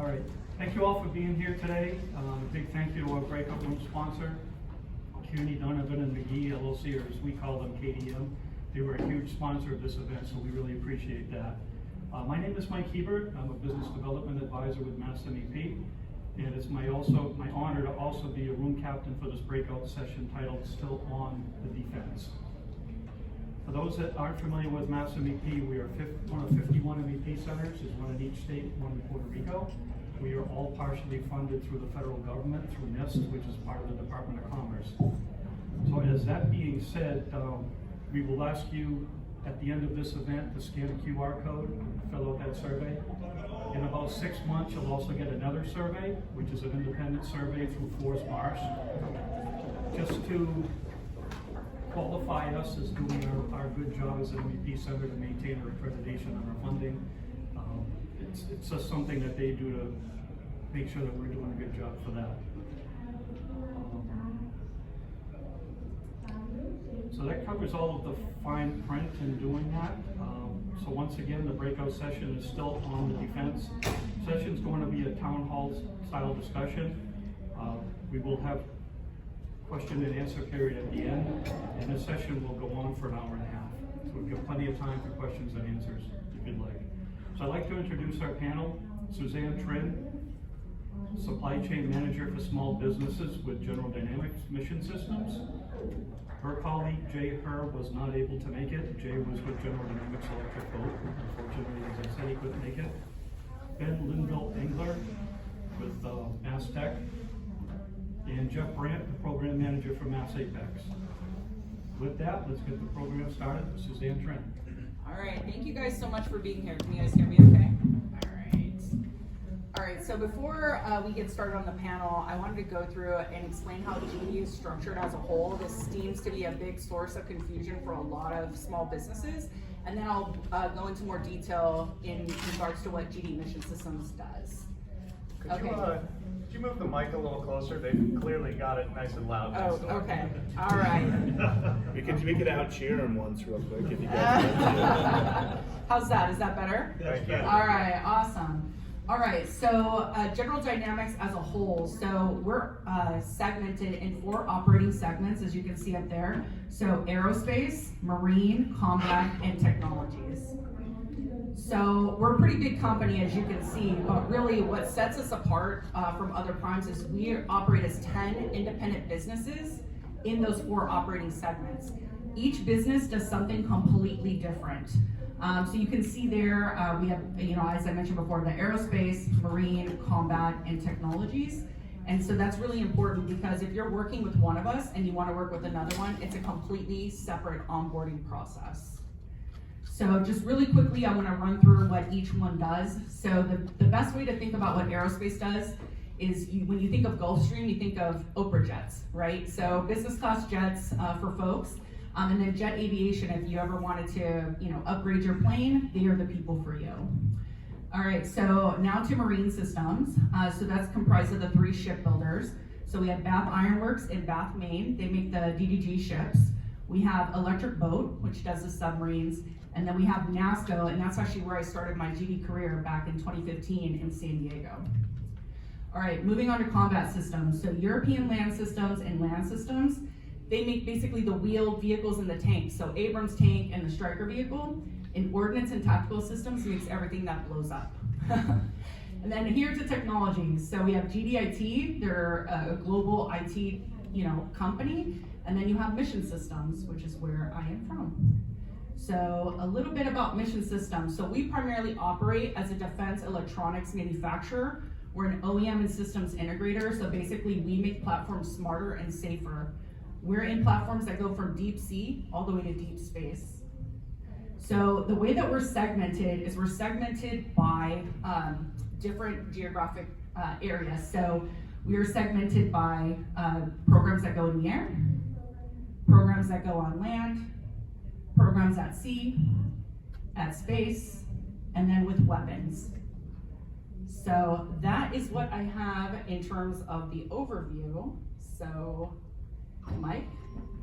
All right, thank you all for being here today. A big thank you to our breakout room sponsor, Kearney, Donovan and McGee LLC, or as we call them, KDM. They were a huge sponsor of this event, so we really appreciate that. My name is Mike Hebert. I'm a business development advisor with Mass MEP, and it's my honor to also be a room captain for this breakout session titled Still on the Defense. For those that aren't familiar with Mass MEP, we are one of 51 MEP centers, is one in each state, one in Puerto Rico. We are all partially funded through the federal government, through NIST, which is part of the Department of Commerce. So as that being said, we will ask you at the end of this event to scan a QR code and fill out that survey. In about 6 months, you'll also get another survey, which is an independent survey through Force Mars, just to qualify us as doing our good job as an MEP center to maintain our accreditation and our funding. It's just something that they do to make sure that we're doing a good job for that. So that covers all of the fine print in doing that. So once again, the breakout session is still on the defense. Session's going to be a town hall style discussion. We will have question and answer period at the end, and this session will go on for an hour and a half. So we've got plenty of time for questions and answers if you'd like. So I'd like to introduce our panel. Suzanne Trin, Supply Chain Manager for Small Businesses with General Dynamics Mission Systems. Her colleague, Jay Herr, was not able to make it. Jay was with General Dynamics Electric Boat. Unfortunately, as I said, he couldn't make it. Ben Linville Engler with Mass Tech. And Jeff Brandt, the Program Manager for Mass Apex. With that, let's get the program started. Suzanne Trin. All right, thank you guys so much for being here. Can you guys hear me okay? All right, so before we get started on the panel, I wanted to go through and explain how GD is structured as a whole. This seems to be a big source of confusion for a lot of small businesses. And then I'll go into more detail in regards to what GD Mission Systems does. Could you move the mic a little closer? They've clearly got it nice and loud. Oh, okay. All right. We could out cheer him once real quick if you guys. How's that? Is that better? Thank you. All right, awesome. All right, so General Dynamics as a whole, so we're segmented in 4 operating segments, as you can see up there. So aerospace, marine, combat, and technologies. So we're a pretty big company, as you can see, but really what sets us apart from other primes is we operate as 10 independent businesses in those 4 operating segments. Each business does something completely different. So you can see there, we have, as I mentioned before, the aerospace, marine, combat, and technologies. And so that's really important because if you're working with one of us and you want to work with another one, it's a completely separate onboarding process. So just really quickly, I want to run through what each one does. So the best way to think about what aerospace does is when you think of Gulfstream, you think of Oprah jets, right? So business class jets for folks. And then jet aviation, if you ever wanted to, upgrade your plane, they are the people for you. All right, so now to marine systems. So that's comprised of the 3 shipbuilders. So we have Bath Iron Works in Bath, Maine. They make the DDG ships. We have Electric Boat, which does the submarines. And then we have NASCO, and that's actually where I started my GD career back in 2015 in San Diego. All right, moving on to combat systems. So European land systems and land systems, they make basically the wheeled vehicles and the tanks. So Abrams tank and the Stryker vehicle. And ordnance and tactical systems makes everything that blows up. And then here to technologies. So we have GDIT, they're a global IT company. And then you have Mission Systems, which is where I am from. So a little bit about Mission Systems. So we primarily operate as a defense electronics manufacturer. We're an OEM and systems integrator. So basically we make platforms smarter and safer. We're in platforms that go from deep sea all the way to deep space. So the way that we're segmented is we're segmented by different geographic areas. So we are segmented by programs that go in the air, programs that go on land, programs at sea, at space, and then with weapons. So that is what I have in terms of the overview. So Mike,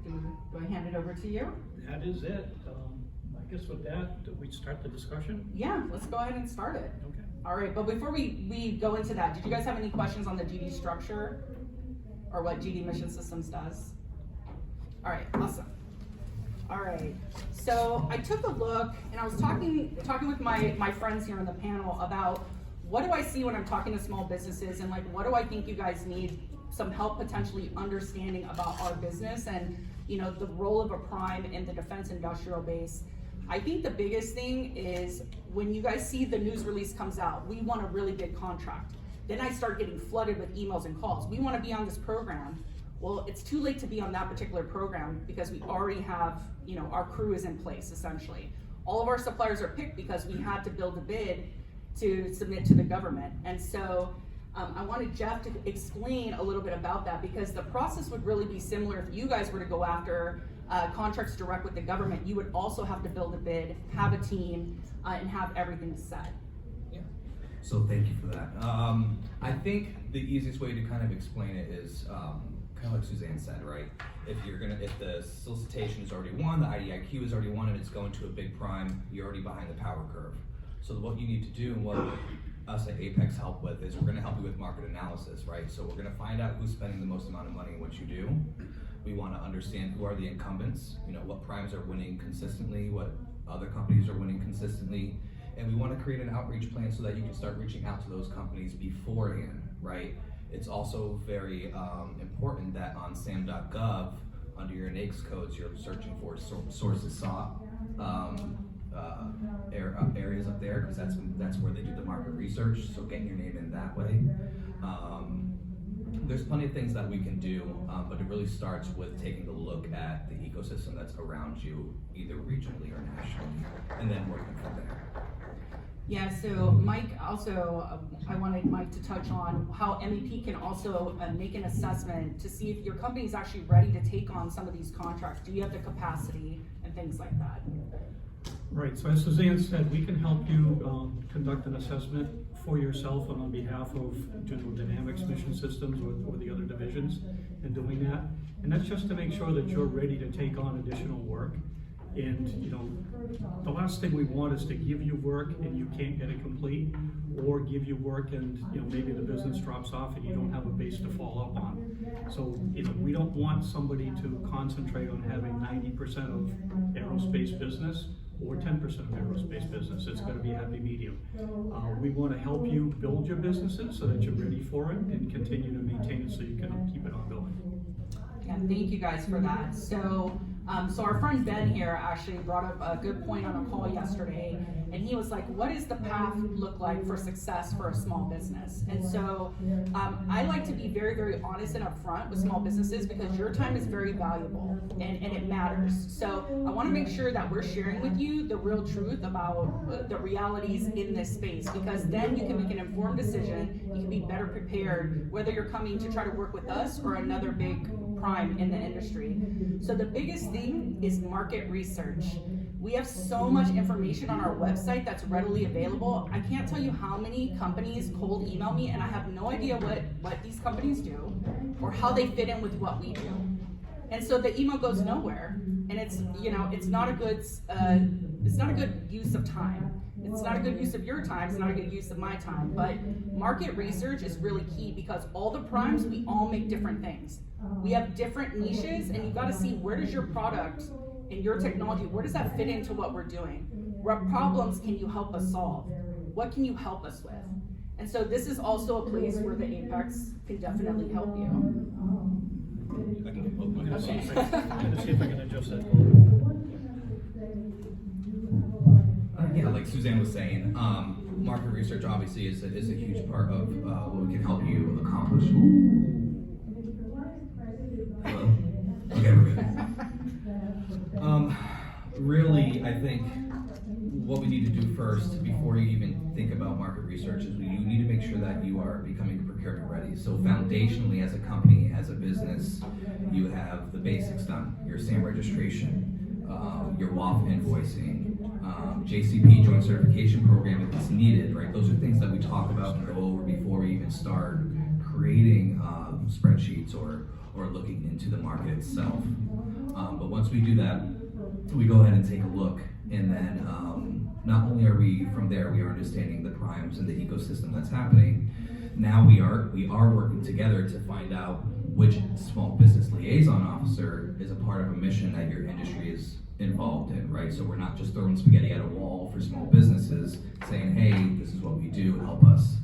do I hand it over to you? That is it. I guess with that, we start the discussion? Yeah, let's go ahead and start it. Okay. All right, but before we go into that, did you guys have any questions on the GD structure or what GD Mission Systems does? All right, awesome. All right, so I took a look and I was talking with my friends here on the panel about what do I see when I'm talking to small businesses, and like what do I think you guys need some help potentially understanding about our business and the role of a prime in the defense industrial base. I think the biggest thing is when you guys see the news release comes out, we want a really big contract. Then I start getting flooded with emails and calls. We want to be on this program. Well, it's too late to be on that particular program because we already have, our crew is in place essentially. All of our suppliers are picked because we had to build a bid to submit to the government. And so I wanted Jeff to explain a little bit about that, because the process would really be similar if you guys were to go after contracts direct with the government. You would also have to build a bid, have a team, and have everything set. Yeah. So thank you for that. I think the easiest way to kind of explain it is kind of like Suzanne said, right? If the solicitation is already won, the IDIQ is already won, and it's going to a big prime, you're already behind the power curve. So what you need to do, and what us at Apex help with, is we're going to help you with market analysis, right? So we're going to find out who's spending the most amount of money in what you do. We want to understand who are the incumbents, what primes are winning consistently, what other companies are winning consistently, and we want to create an outreach plan so that you can start reaching out to those companies beforehand, right? It's also very important that on sam.gov, under your NAICS codes, you're searching for sources sought areas up there, because that's where they do the market research, so getting your name in that way. There's plenty of things that we can do, but it really starts with taking a look at the ecosystem that's around you, either regionally or nationally, and then working from there. Yeah, so Mike also, I wanted Mike to touch on how MEP can also make an assessment to see if your company is actually ready to take on some of these contracts. Do you have the capacity and things like that? Right, so as Suzanne said, we can help you conduct an assessment for yourself and on behalf of General Dynamics Mission Systems or the other divisions in doing that. And that's just to make sure that you're ready to take on additional work. And the last thing we want is to give you work and you can't get it complete, or give you work and maybe the business drops off and you don't have a base to fall up on. So we don't want somebody to concentrate on having 90% of aerospace business or 10% of aerospace business. It's going to be a happy medium. We want to help you build your businesses so that you're ready for it and continue to maintain it so you can keep it ongoing. Yeah, thank you guys for that. So our friend Ben here actually brought up a good point on a call yesterday, and he was like, what does the path look like for success for a small business? And so I like to be very, very honest and upfront with small businesses, because your time is very valuable and it matters. So I want to make sure that we're sharing with you the real truth about the realities in this space, because then you can make an informed decision. You can be better prepared, whether you're coming to try to work with us or another big prime in the industry. So the biggest thing is market research. We have so much information on our website that's readily available. I can't tell you how many companies cold email me and I have no idea what these companies do or how they fit in with what we do. And so the email goes nowhere, and it's not a good use of time. It's not a good use of your time, it's not a good use of my time. But market research is really key, because all the primes, we all make different things. We have different niches, and you've got to see, where does your product and your technology, where does that fit into what we're doing? What problems can you help us solve? What can you help us with? And so this is also a place where the Apex can definitely help you. I can get both my hands. Okay. Let's see if I can adjust it. Yeah, like Suzanne was saying, market research obviously is a huge part of what we can help you accomplish. Hello? Okay, we're good. Really, I think what we need to do first, before you even think about market research, is you need to make sure that you are becoming procurement ready. So foundationally, as a company, as a business, you have the basics done: your SAM registration, your WAF invoicing, JCP, Joint Certification Program, if it's needed, right? Those are things that we talk about and go over before we even start creating spreadsheets or looking into the market itself. But once we do that, we go ahead and take a look, and then not only are we from there, we are understanding the primes and the ecosystem that's happening. Now we are working together to find out which small business liaison officer is a part of a mission that your industry is involved in, right? So we're not just throwing spaghetti at a wall for small businesses saying, hey, this is what we do, help us,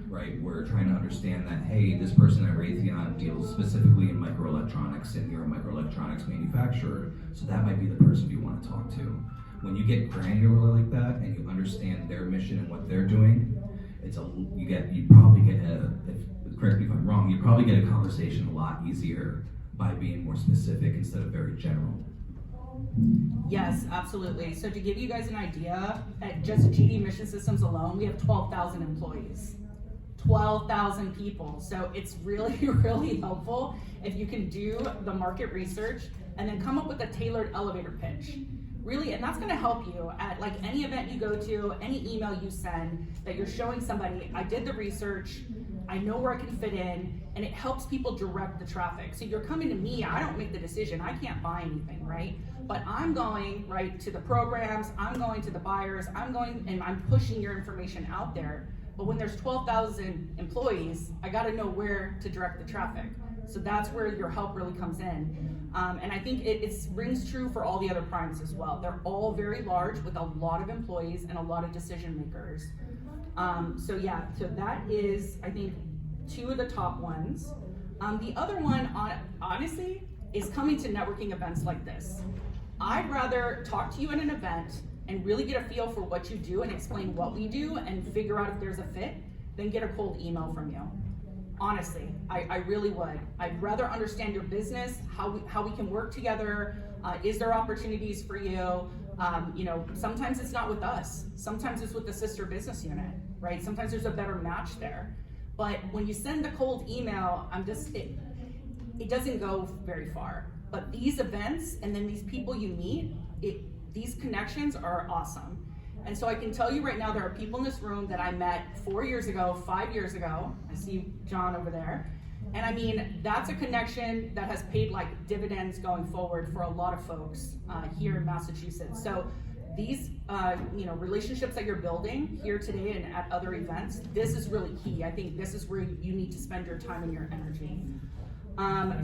right? We're trying to understand that, hey, this person at Raytheon deals specifically in microelectronics and you're a microelectronics manufacturer, so that might be the person you want to talk to. When you get granular like that and you understand their mission and what they're doing, you probably get correct me if I'm wrong, you probably get a conversation a lot easier by being more specific instead of very general. Yes, absolutely. So to give you guys an idea, at just GD Mission Systems alone, we have 12,000 employees. 12,000 people. So it's really, really helpful if you can do the market research and then come up with a tailored elevator pitch. Really, and that's gonna help you at like any event you go to, any email you send, that you're showing somebody, I did the research, I know where I can fit in, and it helps people direct the traffic. So you're coming to me, I don't make the decision, I can't buy anything, right? But I'm going right to the programs, I'm going to the buyers, I'm going and I'm pushing your information out there. But when there's 12,000 employees, I gotta know where to direct the traffic. So that's where your help really comes in. And I think it rings true for all the other primes as well. They're all very large with a lot of employees and a lot of decision makers. So that is, I think, two of the top ones. The other one, honestly, is coming to networking events like this. I'd rather talk to you at an event and really get a feel for what you do and explain what we do and figure out if there's a fit than get a cold email from you. Honestly, I really would. I'd rather understand your business, how we can work together. Is there opportunities for you? Sometimes it's not with us. Sometimes it's with the sister business unit, right? Sometimes there's a better match there. But when you send the cold email, it doesn't go very far. But these events and then these people you meet, these connections are awesome. And so I can tell you right now, there are people in this room that I met 4 years ago, 5 years ago. I see John over there. And I mean, that's a connection that has paid like dividends going forward for a lot of folks here in Massachusetts. So these relationships that you're building here today and at other events, this is really key. I think this is where you need to spend your time and your energy. Can I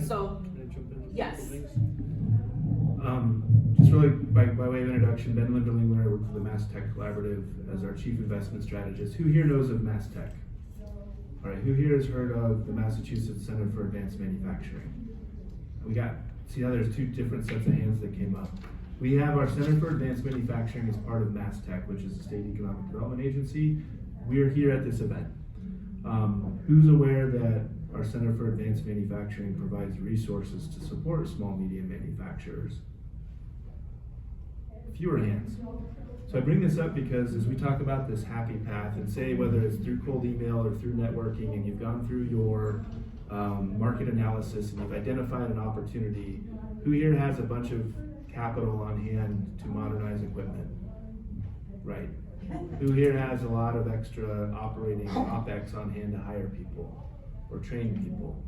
jump in? Yes. Just really by way of introduction, Ben Linderling, I work for the Mass Tech Collaborative as our Chief Investment Strategist. Who here knows of Mass Tech? All right, who here has heard of the Massachusetts Center for Advanced Manufacturing? See how there's two different sets of hands that came up. We have our Center for Advanced Manufacturing as part of Mass Tech, which is the state economic development agency. We are here at this event. Who's aware that our Center for Advanced Manufacturing provides resources to support small, medium manufacturers? Fewer hands. So I bring this up because as we talk about this happy path, and say whether it's through cold email or through networking, and you've gone through your market analysis and you've identified an opportunity, who here has a bunch of capital on hand to modernize equipment? Right. Who here has a lot of extra operating OpEx on hand to hire people or train people?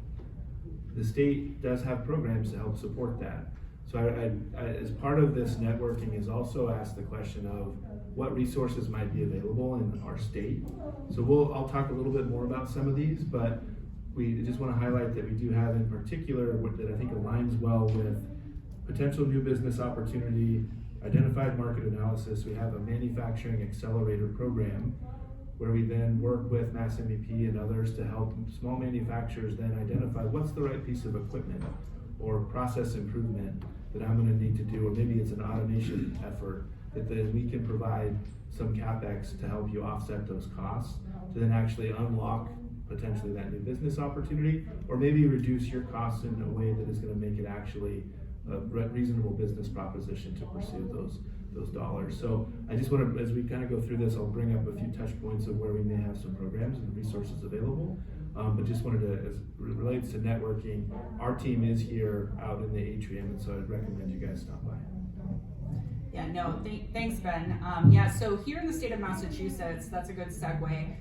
The state does have programs to help support that. So I, as part of this networking, is also asked the question of what resources might be available in our state. So I'll talk a little bit more about some of these, but we just want to highlight that we do have in particular that I think aligns well with potential new business opportunity, identified market analysis. We have a manufacturing accelerator program where we then work with Mass MEP and others to help small manufacturers then identify what's the right piece of equipment or process improvement that I'm going to need to do, or maybe it's an automation effort that then we can provide some CapEx to help you offset those costs to then actually unlock potentially that new business opportunity, or maybe reduce your costs in a way that is going to make it actually a reasonable business proposition to pursue those dollars. So I just want to, as we kind of go through this, I'll bring up a few touch points of where we may have some programs and resources available. But just wanted to, as it relates to networking, our team is here out in the atrium, and so I'd recommend you guys stop by. Yeah, no, thanks, Ben. So here in the state of Massachusetts, that's a good segue.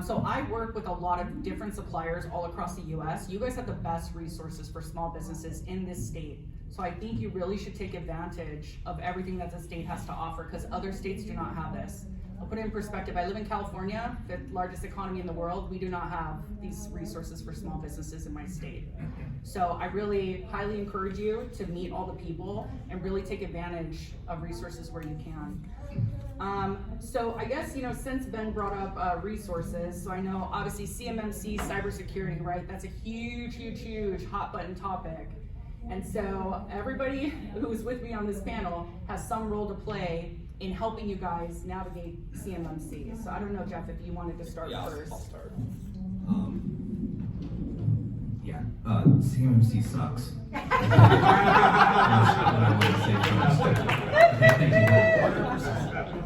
So I work with a lot of different suppliers all across the US. You guys have the best resources for small businesses in this state. So I think you really should take advantage of everything that the state has to offer, because other states do not have this. I'll put it in perspective. I live in California, the largest economy in the world. We do not have these resources for small businesses in my state. So I really highly encourage you to meet all the people and really take advantage of resources where you can. So I guess, since Ben brought up resources, so I know obviously CMMC, cybersecurity, right? That's a huge hot button topic. And so everybody who's with me on this panel has some role to play in helping you guys navigate CMMC. So I don't know, Jeff, if you wanted to start first. I'll start. CMMC sucks. That's what I want to say first. Okay, thank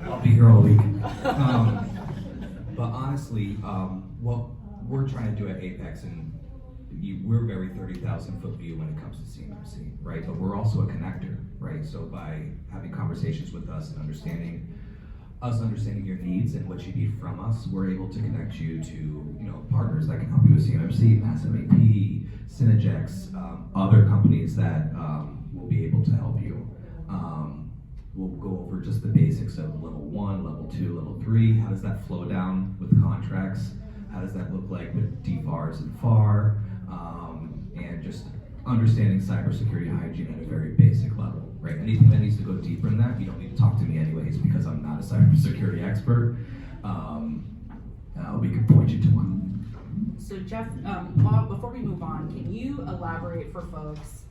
you. I'll be here all week. But honestly, what we're trying to do at Apex, and we're very 30,000-foot view when it comes to CMMC, right? But we're also a connector, right? So by having conversations with us and understanding your needs and what you need from us, we're able to connect you to partners that can help you with CMMC, Massive AP, Synergex, other companies that will be able to help you. We'll go over just the basics of level 1, level 2, level 3. How does that flow down with contracts? How does that look like with DFARs and FAR? And just understanding cybersecurity hygiene at a very basic level, right? Anything that needs to go deeper in that, you don't need to talk to me anyways, because I'm not a cybersecurity expert. We can point you to one. So Jeff, Bob, before we move on, can you elaborate for folks,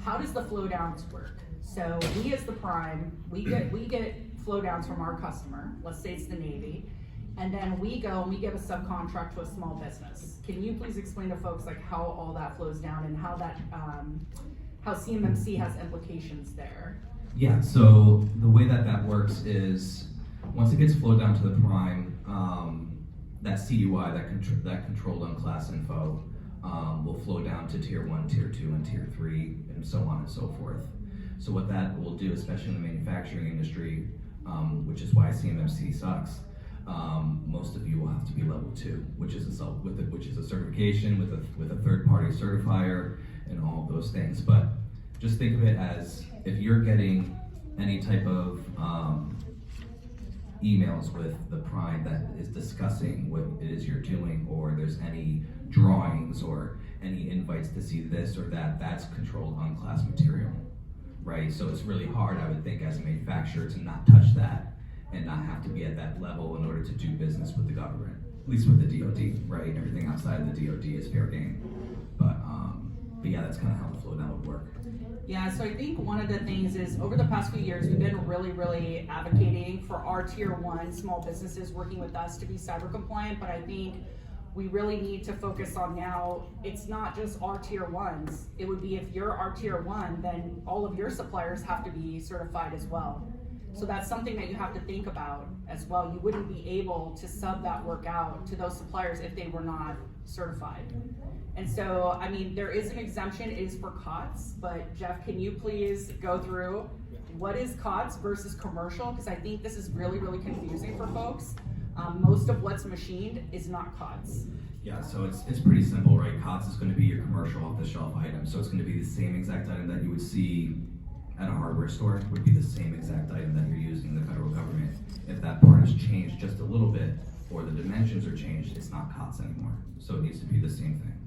how does the flow downs work? So we as the prime, we get flow downs from our customer, let's say it's the Navy, and then we go and we give a subcontract to a small business. Can you please explain to folks like how all that flows down and how that, how CMMC has implications there? Yeah, so the way that works is once it gets flowed down to the prime, that CUI, that controlled unclass info, will flow down to tier 1, tier 2, and tier 3, and so on and so forth. So what that will do, especially in the manufacturing industry, which is why CMMC sucks, most of you will have to be level 2, which is a certification with a third-party certifier and all of those things. But just think of it as if you're getting any type of emails with the prime that is discussing what it is you're doing, or there's any drawings or any invites to see this or that, that's controlled unclass material, right? So it's really hard, I would think, as a manufacturer to not touch that and not have to be at that level in order to do business with the government, at least with the DoD, right? Everything outside of the DoD is fair game. But yeah, that's kind of how the flow down would work. Yeah, so I think one of the things is over the past few years, we've been really advocating for our tier 1 small businesses working with us to be cyber compliant, but I think we really need to focus on now, it's not just our tier 1s. It would be if you're our tier 1, then all of your suppliers have to be certified as well. So that's something that you have to think about as well. You wouldn't be able to sub that work out to those suppliers if they were not certified. And so, I mean, there is an exemption, it is for COTS, but Jeff, can you please go through what is COTS versus commercial? Because I think this is really confusing for folks. Most of what's machined is not COTS. Yeah, so it's pretty simple, right? COTS is going to be your commercial off-the-shelf item. So it's going to be the same exact item that you would see at a hardware store, would be the same exact item that you're using in the federal government. If that part has changed just a little bit, or the dimensions are changed, it's not COTS anymore. So it needs to be the same thing.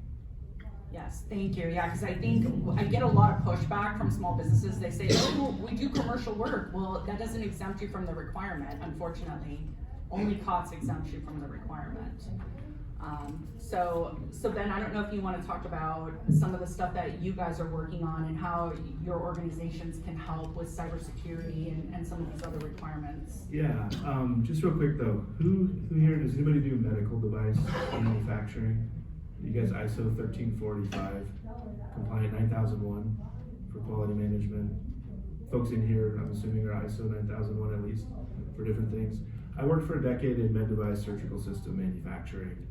Yes, thank you. Yeah, because I think I get a lot of pushback from small businesses. They say, oh, we do commercial work. Well, that doesn't exempt you from the requirement, unfortunately. Only COTS exempts you from the requirement. So Ben, I don't know if you want to talk about some of the stuff that you guys are working on and how your organizations can help with cybersecurity and some of these other requirements. Yeah, just real quick though, who here, does anybody do medical device manufacturing? You guys ISO 13485, compliant 9001 for quality management. Folks in here, I'm assuming, are ISO 9001 at least for different things. I worked for a decade in med device surgical system manufacturing.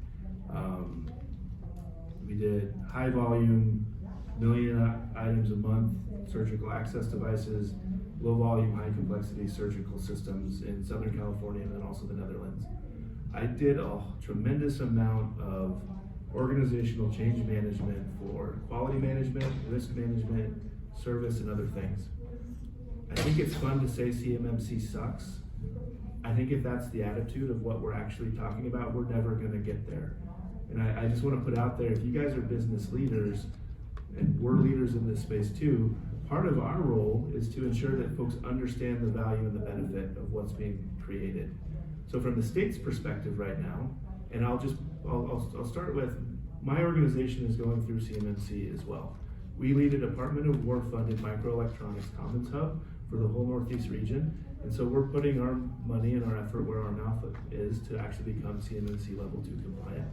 We did high volume, million items a month, surgical access devices, low volume, high complexity surgical systems in Southern California and then also the Netherlands. I did a tremendous amount of organizational change management for quality management, risk management, service, and other things. I think it's fun to say CMMC sucks. I think if that's the attitude of what we're actually talking about, we're never gonna get there. And I just wanna put out there, if you guys are business leaders, and we're leaders in this space too, part of our role is to ensure that folks understand the value and the benefit of what's being created. So from the state's perspective right now, and I'll start with, my organization is going through CMMC as well. We lead a Department of War funded microelectronics commons hub for the whole Northeast region. And so we're putting our money and our effort where our mouth is to actually become CMMC level 2 compliant.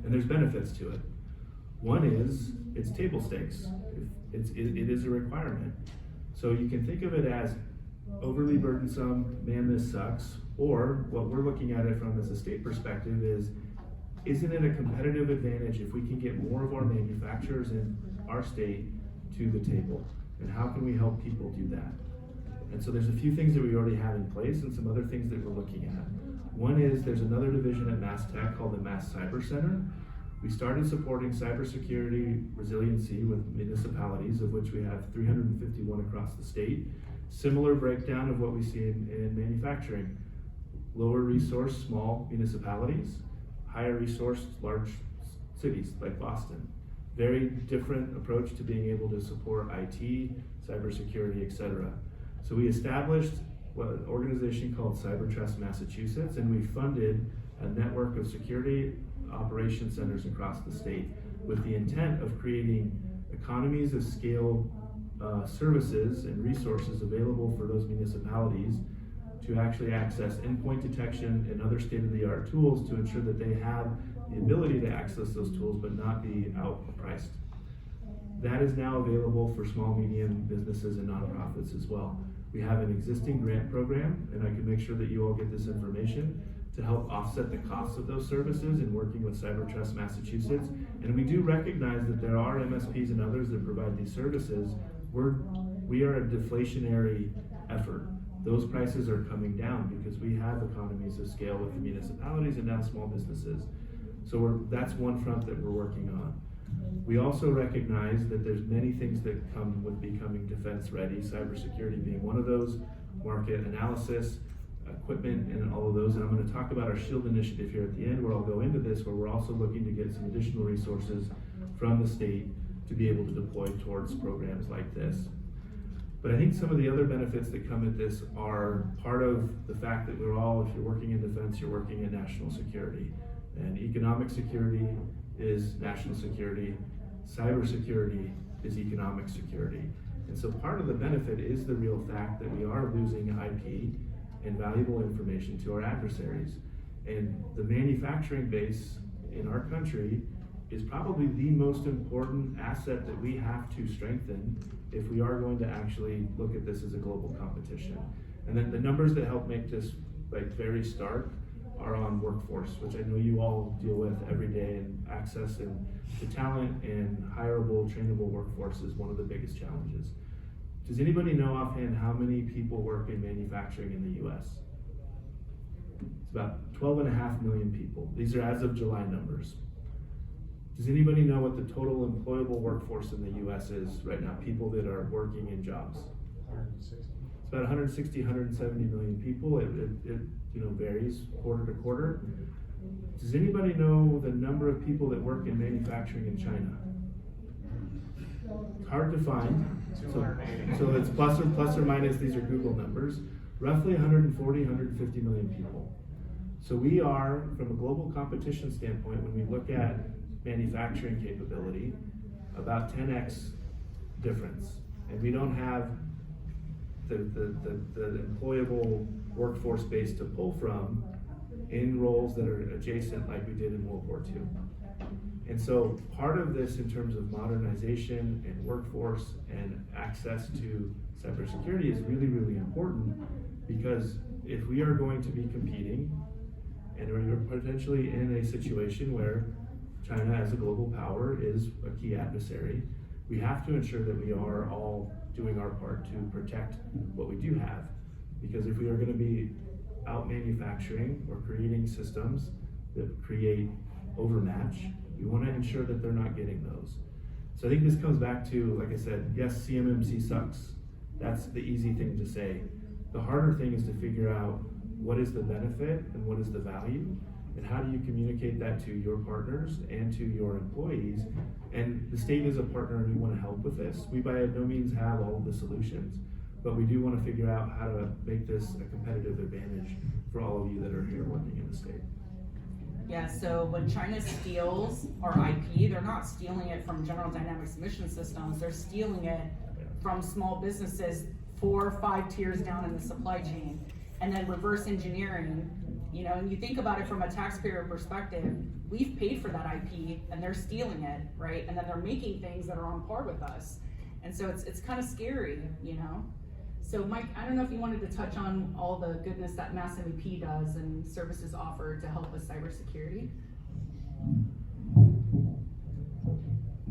And there's benefits to it. One is, it's table stakes. It is a requirement. So you can think of it as overly burdensome, man, this sucks, or what we're looking at it from as a state perspective is, isn't it a competitive advantage if we can get more of our manufacturers in our state to the table? And how can we help people do that? And so there's a few things that we already have in place and some other things that we're looking at. One is there's another division at Mass Tech called the Mass Cyber Center. We started supporting cybersecurity resiliency with municipalities, of which we have 351 across the state. Similar breakdown of what we see in manufacturing. Lower resource, small municipalities. Higher resource, large cities like Boston. Very different approach to being able to support IT, cybersecurity, etc. So we established an organization called Cyber Trust Massachusetts, and we funded a network of security operation centers across the state with the intent of creating economies of scale services and resources available for those municipalities to actually access endpoint detection and other state-of-the-art tools to ensure that they have the ability to access those tools but not be outpriced. That is now available for small, medium businesses and nonprofits as well. We have an existing grant program, and I can make sure that you all get this information to help offset the costs of those services in working with Cyber Trust Massachusetts. And we do recognize that there are MSPs and others that provide these services. We are a deflationary effort. Those prices are coming down because we have economies of scale with the municipalities and now small businesses. So that's one front that we're working on. We also recognize that there's many things that come with becoming defense ready, cybersecurity being one of those, market analysis, equipment, and all of those. And I'm going to talk about our SHIELD initiative here at the end, where I'll go into this, where we're also looking to get some additional resources from the state to be able to deploy towards programs like this. But I think some of the other benefits that come at this are part of the fact that we're all, if you're working in defense, you're working in national security. And economic security is national security. Cybersecurity is economic security. And so part of the benefit is the real fact that we are losing IP and valuable information to our adversaries. And the manufacturing base in our country is probably the most important asset that we have to strengthen if we are going to actually look at this as a global competition. And then the numbers that help make this very stark are on workforce, which I know you all deal with every day, and access and to talent and hireable, trainable workforce is one of the biggest challenges. Does anybody know offhand how many people work in manufacturing in the US? It's about 12.5 million people. These are as of July numbers. Does anybody know what the total employable workforce in the US is right now, people that are working in jobs? 160. It's about 160, 170 million people. It varies quarter to quarter. Does anybody know the number of people that work in manufacturing in China? It's hard to find. 280. So it's plus or minus, these are Google numbers, roughly 140, 150 million people. So we are, from a global competition standpoint, when we look at manufacturing capability, about 10x difference. And we don't have the employable workforce base to pull from in roles that are adjacent like we did in World War II. And so part of this in terms of modernization and workforce and access to cybersecurity is really, really important, because if we are going to be competing and we're potentially in a situation where China as a global power is a key adversary, we have to ensure that we are all doing our part to protect what we do have. Because if we are going to be out manufacturing or creating systems that create overmatch, we want to ensure that they're not getting those. So I think this comes back to, like I said, yes, CMMC sucks. That's the easy thing to say. The harder thing is to figure out what is the benefit and what is the value, and how do you communicate that to your partners and to your employees. And the state is a partner and we want to help with this. We by no means have all of the solutions, but we do want to figure out how to make this a competitive advantage for all of you that are here working in the state. Yeah, so when China steals our IP, they're not stealing it from General Dynamics Mission Systems, they're stealing it from small businesses 4 or 5 tiers down in the supply chain, and then reverse engineering. You know, and you think about it from a taxpayer perspective, we've paid for that IP and they're stealing it, right? And then they're making things that are on par with us. And so it's kind of scary, you know? So Mike, I don't know if you wanted to touch on all the goodness that Mass MEP does and services offered to help with cybersecurity.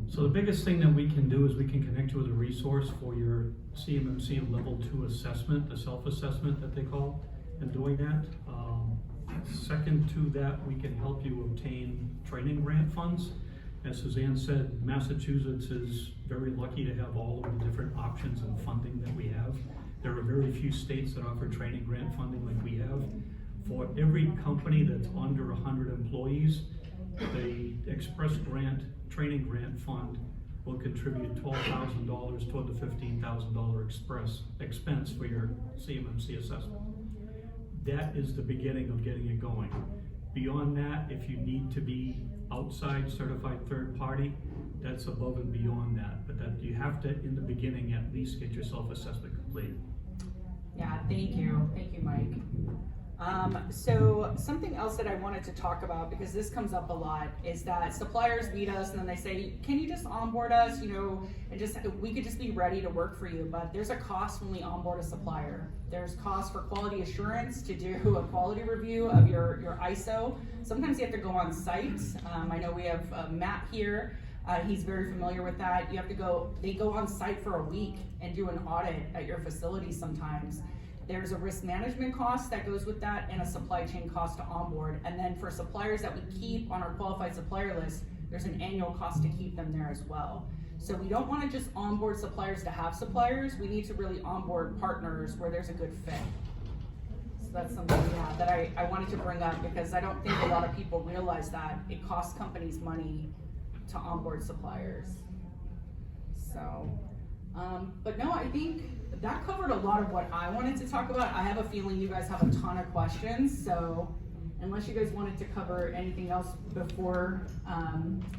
So the biggest thing that we can do is we can connect you with a resource for your CMMC level 2 assessment, the self-assessment that they call, and doing that. Second to that, we can help you obtain training grant funds. As Suzanne said, Massachusetts is very lucky to have all of the different options and funding that we have. There are very few states that offer training grant funding like we have. For every company that's under 100 employees, the Express Grant Training Grant Fund will contribute $12,000 toward the $15,000 expense for your CMMC assessment. That is the beginning of getting it going. Beyond that, if you need to be outside certified third party, that's above and beyond that. But that you have to, in the beginning, at least get your self-assessment completed. Yeah, thank you, Mike. So something else that I wanted to talk about, because this comes up a lot, is that suppliers meet us and then they say, can you just onboard us, you know, and we could just be ready to work for you. But there's a cost when we onboard a supplier. There's cost for quality assurance to do a quality review of your ISO. Sometimes you have to go on site. I know we have Matt here. He's very familiar with that. They go on site for a week and do an audit at your facility sometimes. There's a risk management cost that goes with that and a supply chain cost to onboard. And then for suppliers that we keep on our qualified supplier list, there's an annual cost to keep them there as well. So we don't want to just onboard suppliers to have suppliers. We need to really onboard partners where there's a good fit. So that's something, yeah, that I wanted to bring up, because I don't think a lot of people realize that it costs companies money to onboard suppliers. So, but no, I think that covered a lot of what I wanted to talk about. I have a feeling you guys have a ton of questions, so unless you guys wanted to cover anything else before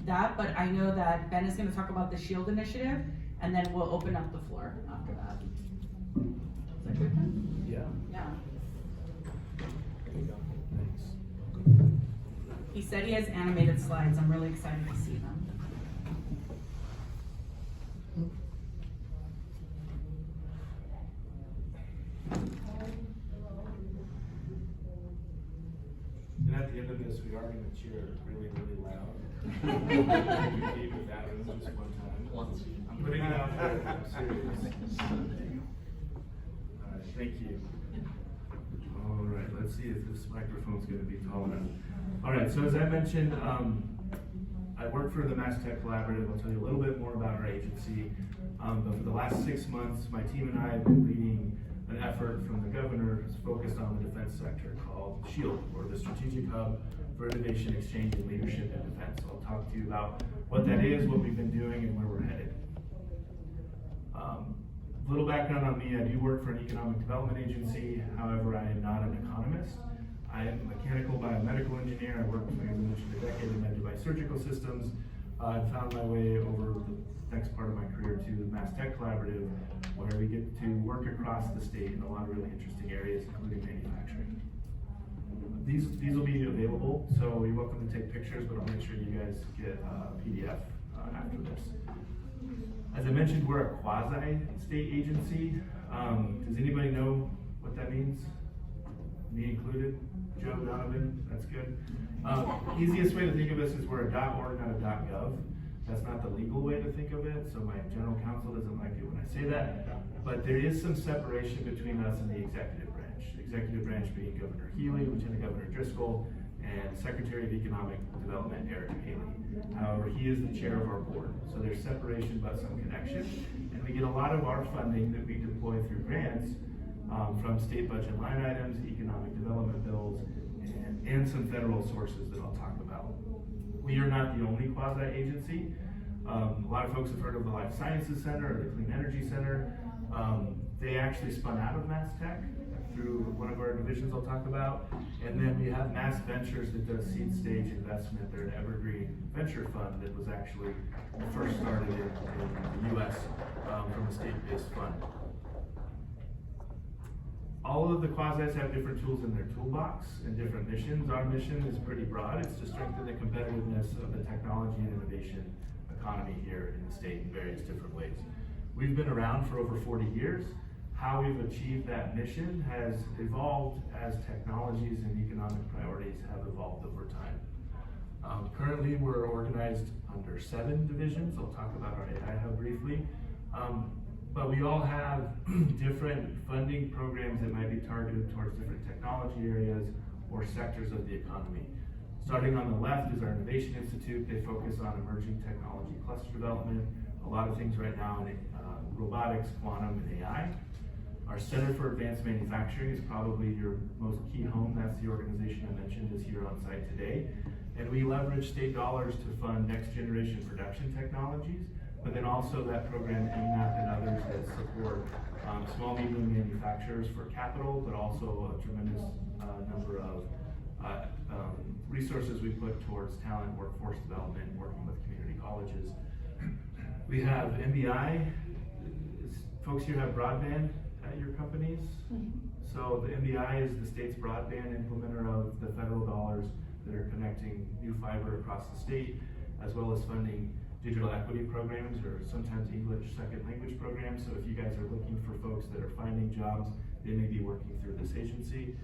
that, but I know that Ben is going to talk about the SHIELD initiative, and then we'll open up the floor after that. Is that good, Ben? Yeah. Yeah. There you go. Thanks. He said he has animated slides. I'm really excited to see them. And at the end of this, we are going to cheer really, really loud. We gave it that room just one time. I'm putting it out there. I'm serious. All right, thank you. All right, let's see if this microphone's going to be tall enough. All right, so as I mentioned, I work for the Mass Tech Collaborative. I'll tell you a little bit more about our agency. But for the last 6 months, my team and I have been leading an effort from the governor focused on the defense sector called SHIELD, or the Strategic Hub for Innovation, Exchange, and Leadership in Defense. I'll talk to you about what that is, what we've been doing, and where we're headed. A little background on me: I do work for an economic development agency. However, I am not an economist. I am a mechanical biomedical engineer. I worked, as I mentioned, a decade in med device surgical systems. I found my way over the next part of my career to the Mass Tech Collaborative, where we get to work across the state in a lot of really interesting areas, including manufacturing. These will be available, so you're welcome to take pictures, but I'll make sure you guys get a PDF after this. As I mentioned, we're a quasi-state agency. Does anybody know what that means? Me included? Joe, Donovan, that's good. Easiest way to think of us is we're a .org, not a .gov. That's not the legal way to think of it, so my general counsel doesn't like it when I say that. But there is some separation between us and the executive branch. The executive branch being Governor Healy, Lieutenant Governor Driscoll, and Secretary of Economic Development, Eric Haley. However, he is the chair of our board, so there's separation but some connection. And we get a lot of our funding that we deploy through grants from state budget line items, economic development bills, and some federal sources that I'll talk about. We are not the only quasi-agency. A lot of folks have heard of the Life Sciences Center or the Clean Energy Center. They actually spun out of Mass Tech through one of our divisions I'll talk about. And then we have Mass Ventures that does seed stage investment. They're an evergreen venture fund that was actually first started in the US from a state-based fund. All of the quasis have different tools in their toolbox and different missions. Our mission is pretty broad. It's to strengthen the competitiveness of the technology and innovation economy here in the state in various different ways. We've been around for over 40 years. How we've achieved that mission has evolved as technologies and economic priorities have evolved over time. Currently, we're organized under 7 divisions. I'll talk about our AI Hub briefly. But we all have different funding programs that might be targeted towards different technology areas or sectors of the economy. Starting on the left is our Innovation Institute. They focus on emerging technology cluster development, a lot of things right now in robotics, quantum, and AI. Our Center for Advanced Manufacturing is probably your most key home. That's the organization I mentioned is here on site today. And we leverage state dollars to fund next generation production technologies, but then also that program MNAP and others that support small, medium manufacturers for capital, but also a tremendous number of resources we put towards talent, workforce development, working with community colleges. We have MBI. Folks here have broadband at your companies. So the MBI is the state's broadband implementer of the federal dollars that are connecting new fiber across the state, as well as funding digital equity programs or sometimes English second language programs. So if you guys are looking for folks that are finding jobs, they may be working through this agency.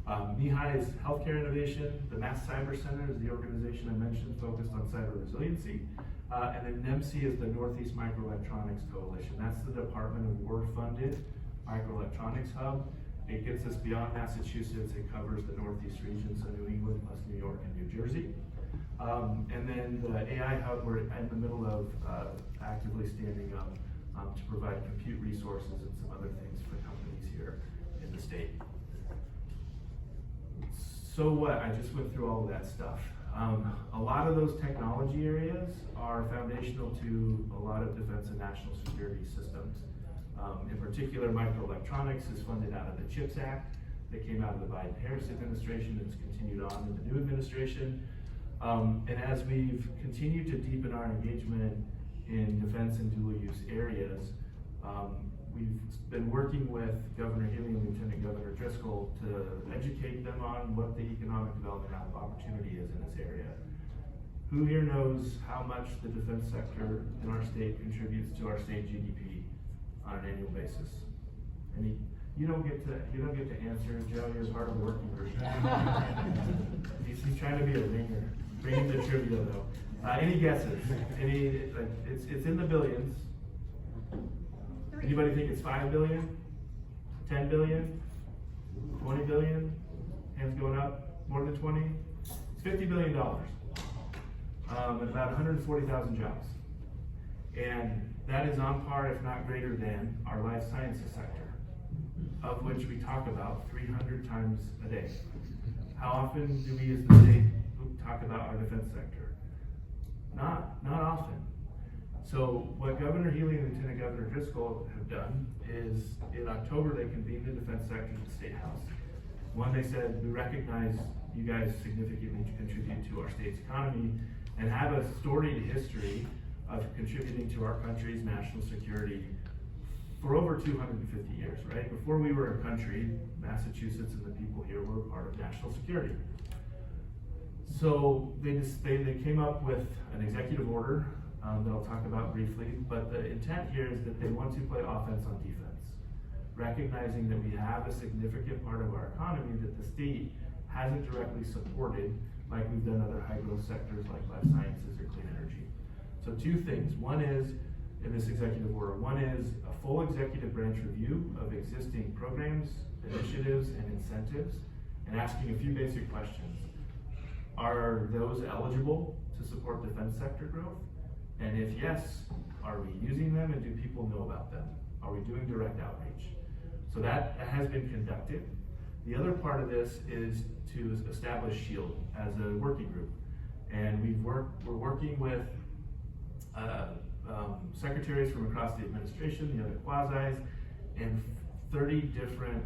NEHI is healthcare innovation. The Mass Cyber Center is the organization I mentioned focused on cyber resiliency. And then NEMC is the Northeast Microelectronics Coalition. That's the Department of War-funded microelectronics hub. It gets us beyond Massachusetts. It covers the Northeast region, so New England plus New York and New Jersey. And then the AI Hub, we're in the middle of actively standing up to provide compute resources and some other things for companies here in the state. So what? I just went through all of that stuff. A lot of those technology areas are foundational to a lot of defense and national security systems. In particular, microelectronics is funded out of the CHIPS Act that came out of the Biden-Harris administration and has continued on in the new administration. And as we've continued to deepen our engagement in defense and dual-use areas, we've been working with Governor Healy and Lieutenant Governor Driscoll to educate them on what the economic development opportunity is in this area. Who here knows how much the defense sector in our state contributes to our state GDP on an annual basis? You don't get to answer, Joe. You're part of the working group. He's trying to be a ringer. Bring the trivia though. Any guesses? It's in the billions. Anybody think it's 5 billion? 10 billion? 20 billion? Hands going up? More than 20? It's $50 billion. And about 140,000 jobs. And that is on par, if not greater than, our life sciences sector, of which we talk about 300 times a day. How often do we as the state talk about our defense sector? Not often. So what Governor Healy and Lieutenant Governor Driscoll have done is, in October, they convened the defense sector at the State House. One, they said, we recognize you guys significantly contribute to our state's economy and have a storied history of contributing to our country's national security for over 250 years, right? Before we were a country, Massachusetts and the people here were part of national security. So they came up with an executive order that I'll talk about briefly, but the intent here is that they want to play offense on defense, recognizing that we have a significant part of our economy that the state hasn't directly supported like we've done other high growth sectors like life sciences or clean energy. So 2 things. One is, in this executive order, one is a full executive branch review of existing programs, initiatives, and incentives, and asking a few basic questions. Are those eligible to support defense sector growth? And if yes, are we using them and do people know about them? Are we doing direct outreach? So that has been conducted. The other part of this is to establish SHIELD as a working group. And we're working with secretaries from across the administration, the other quasis, and 30 different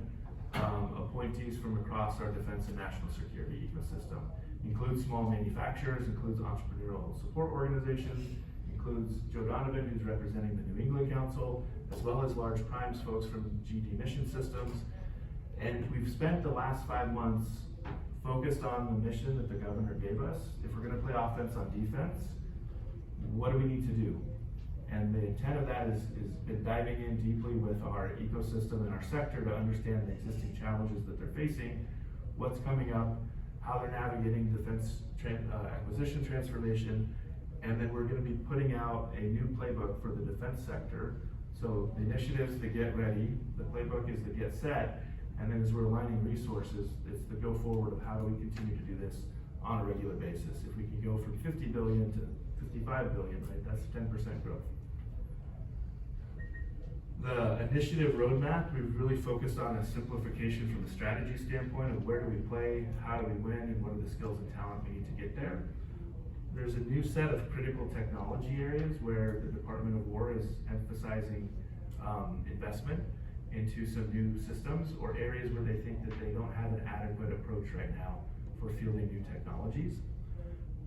appointees from across our defense and national security ecosystem. Includes small manufacturers, includes entrepreneurial support organizations, includes Joe Donovan, who's representing the New England Council, as well as large primes folks from GD Mission Systems. And we've spent the last 5 months focused on the mission that the governor gave us. If we're gonna play offense on defense, what do we need to do? And the intent of that is been diving in deeply with our ecosystem and our sector to understand the existing challenges that they're facing, what's coming up, how they're navigating defense acquisition transformation, and then we're gonna be putting out a new playbook for the defense sector. So the initiatives to get ready, the playbook is to get set, and then as we're aligning resources, it's the go forward of how do we continue to do this on a regular basis. If we can go from 50 billion to 55 billion, right, that's 10% growth. The initiative roadmap, we've really focused on a simplification from a strategy standpoint of where do we play, how do we win, and what are the skills and talent we need to get there. There's a new set of critical technology areas where the Department of War is emphasizing investment into some new systems or areas where they think that they don't have an adequate approach right now for fielding new technologies.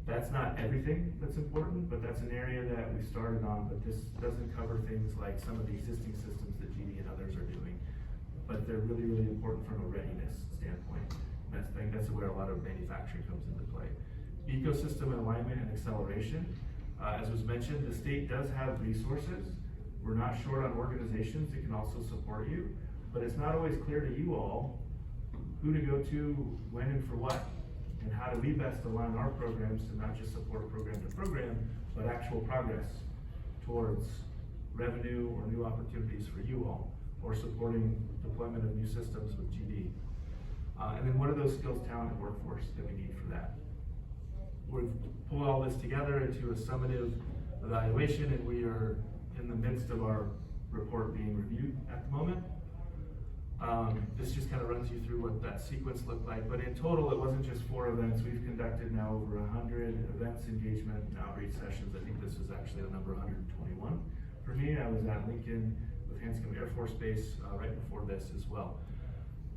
That's not everything that's important, but that's an area that we started on, but this doesn't cover things like some of the existing systems that GD and others are doing. But they're really, really important from a readiness standpoint. And I think that's where a lot of manufacturing comes into play. Ecosystem alignment and acceleration. As was mentioned, the state does have resources. We're not short on organizations that can also support you, but it's not always clear to you all who to go to, when and for what. And how do we best align our programs to not just support program to program, but actual progress towards revenue or new opportunities for you all, or supporting deployment of new systems with GD. And then what are those skills, talent, and workforce that we need for that? We've pulled all this together into a summative evaluation, and we are in the midst of our report being reviewed at the moment. This just kind of runs you through what that sequence looked like, but in total, it wasn't just 4 events. We've conducted now over 100 events, engagement, and outreach sessions. I think this is actually the number 121 for me. I was at Lincoln with Hanscom Air Force Base right before this as well.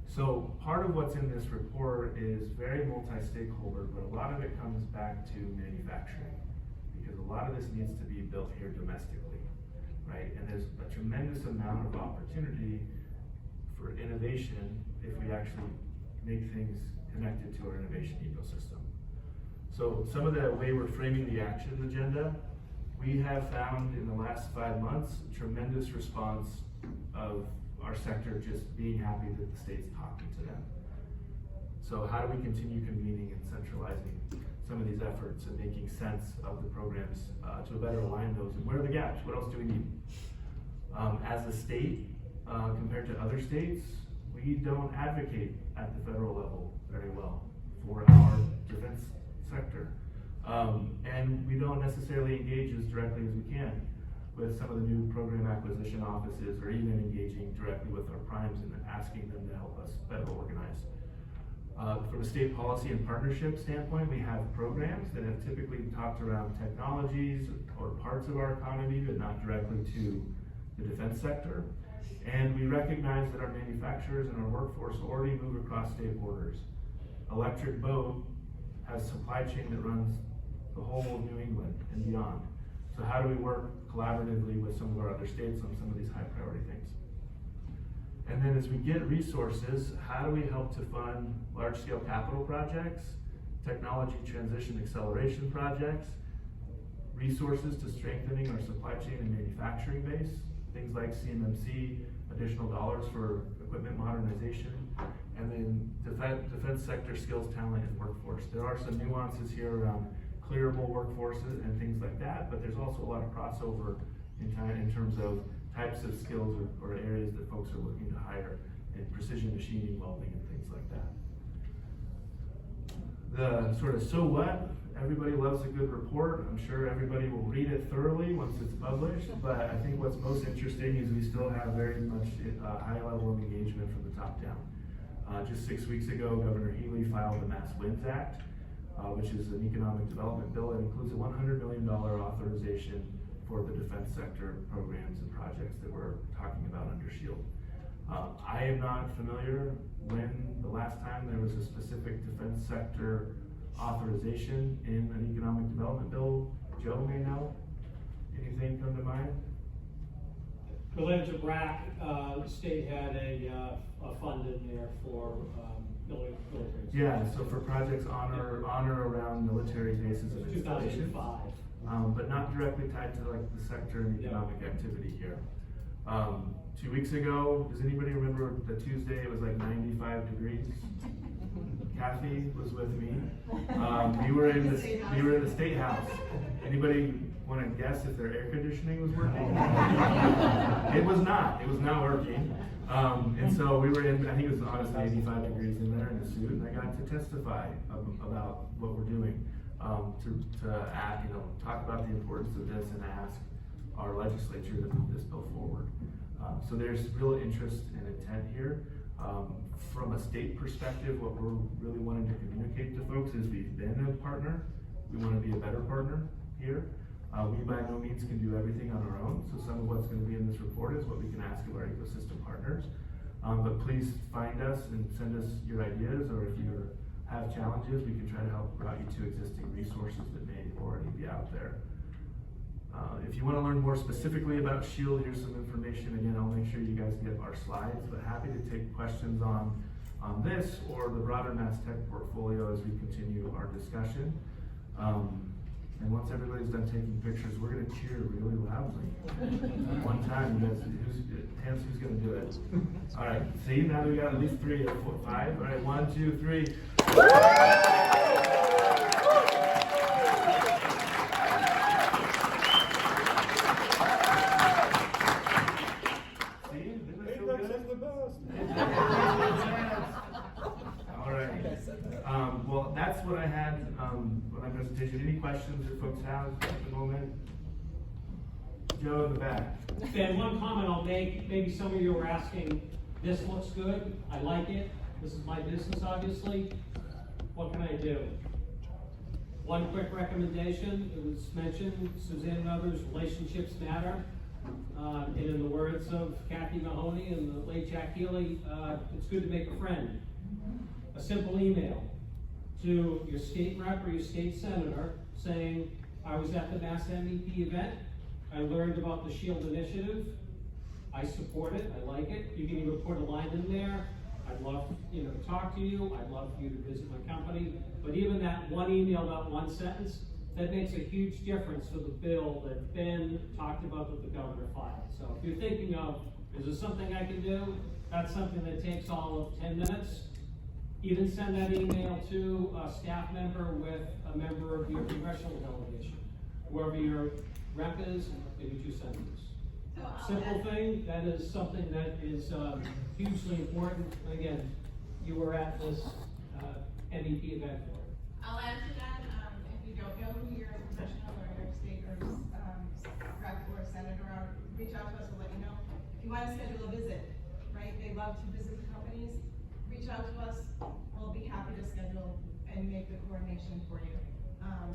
So part of what's in this report is very multi-stakeholder, but a lot of it comes back to manufacturing, because a lot of this needs to be built here domestically, right? And there's a tremendous amount of opportunity for innovation if we actually make things connected to our innovation ecosystem. So some of the way we're framing the action agenda, we have found in the last 5 months, tremendous response of our sector just being happy that the state's talking to them. So how do we continue convening and centralizing some of these efforts and making sense of the programs to better align those, and where are the gaps? What else do we need? As a state, compared to other states, we don't advocate at the federal level very well for our defense sector. And we don't necessarily engage as directly as we can with some of the new program acquisition offices, or even engaging directly with our primes and asking them to help us better organize. From a state policy and partnership standpoint, we have programs that have typically talked around technologies or parts of our economy, but not directly to the defense sector. And we recognize that our manufacturers and our workforce already move across state borders. Electric Boat has supply chain that runs the whole of New England and beyond. So how do we work collaboratively with some of our other states on some of these high priority things? And then as we get resources, how do we help to fund large scale capital projects, technology transition acceleration projects, resources to strengthening our supply chain and manufacturing base, things like CMMC, additional dollars for equipment modernization, and then defense sector skills, talent, and workforce. There are some nuances here around clearable workforces and things like that, but there's also a lot of crossover in terms of types of skills or areas that folks are looking to hire in precision machining, welding, and things like that. the sort of so what, everybody loves a good report. I'm sure everybody will read it thoroughly once it's published, but I think what's most interesting is we still have very much a high level of engagement from the top down. Just 6 weeks ago, Governor Healy filed the Mass Winds Act, which is an economic development bill that includes a $100 million authorization for the defense sector programs and projects that we're talking about under SHIELD. I am not familiar when the last time there was a specific defense sector authorization in an economic development bill. Joe may know. Anything come to mind? Related to BRAC, the state had a fund in there for military. Yeah, so for projects on or around military bases of installation. 2005. But not directly tied to like the sector and economic activity here. 2 weeks ago, does anybody remember the Tuesday it was like 95 degrees? Kathy was with me. We were in the State House. Anybody want to guess if their air conditioning was working? It was not working. And so we were in, I think it was honestly 85 degrees in there in a suit, and I got to testify about what we're doing, to act, talk about the importance of this and ask our legislature to move this bill forward. So there's real interest and intent here. From a state perspective, what we're really wanting to communicate to folks is we've been a partner. We want to be a better partner here. We by no means can do everything on our own, so some of what's going to be in this report is what we can ask of our ecosystem partners. But please find us and send us your ideas, or if you have challenges, we can try to help route you to existing resources that may already be out there. If you want to learn more specifically about SHIELD, here's some information. Again, I'll make sure you guys get our slides, but happy to take questions on this or the broader Mass Tech portfolio as we continue our discussion. And once everybody's done taking pictures, we're going to cheer really loudly. One time, you guys, who's going to do it? All right, see, now we got at least 3 or 4, 5. All right, 1, 2, 3. Well, that's what I had for my presentation. Any questions that folks have at the moment? Joe in the back. Ben, one comment I'll make, maybe some of you were asking, this looks good, I like it, this is my business obviously, what can I do? One quick recommendation, it was mentioned, Suzanne and others, relationships matter. And in the words of Kathy Mahoney and the late Jack Healy, it's good to make a friend. A simple email to your state rep or your state senator saying, I was at the Mass MEP event, I learned about the SHIELD initiative, I support it, I like it. You can even put a line in there, I'd love to talk to you, I'd love for you to visit my company. But even that one email, that one sentence, that makes a huge difference for the bill that Ben talked about that the governor filed. So if you're thinking of, is there something I can do? That's something that takes all of 10 minutes. Even send that email to a staff member with a member of your congressional delegation. Whoever your rep is, maybe 2 sentences. Simple thing, that is something that is hugely important. Again, you were at this MEP event for it. I'll answer that. If you don't know who your congressional or your state or rep or senator are, reach out to us, we'll let you know. If you want to schedule a visit, right? They love to visit the companies. Reach out to us. We'll be happy to schedule and make the coordination for you.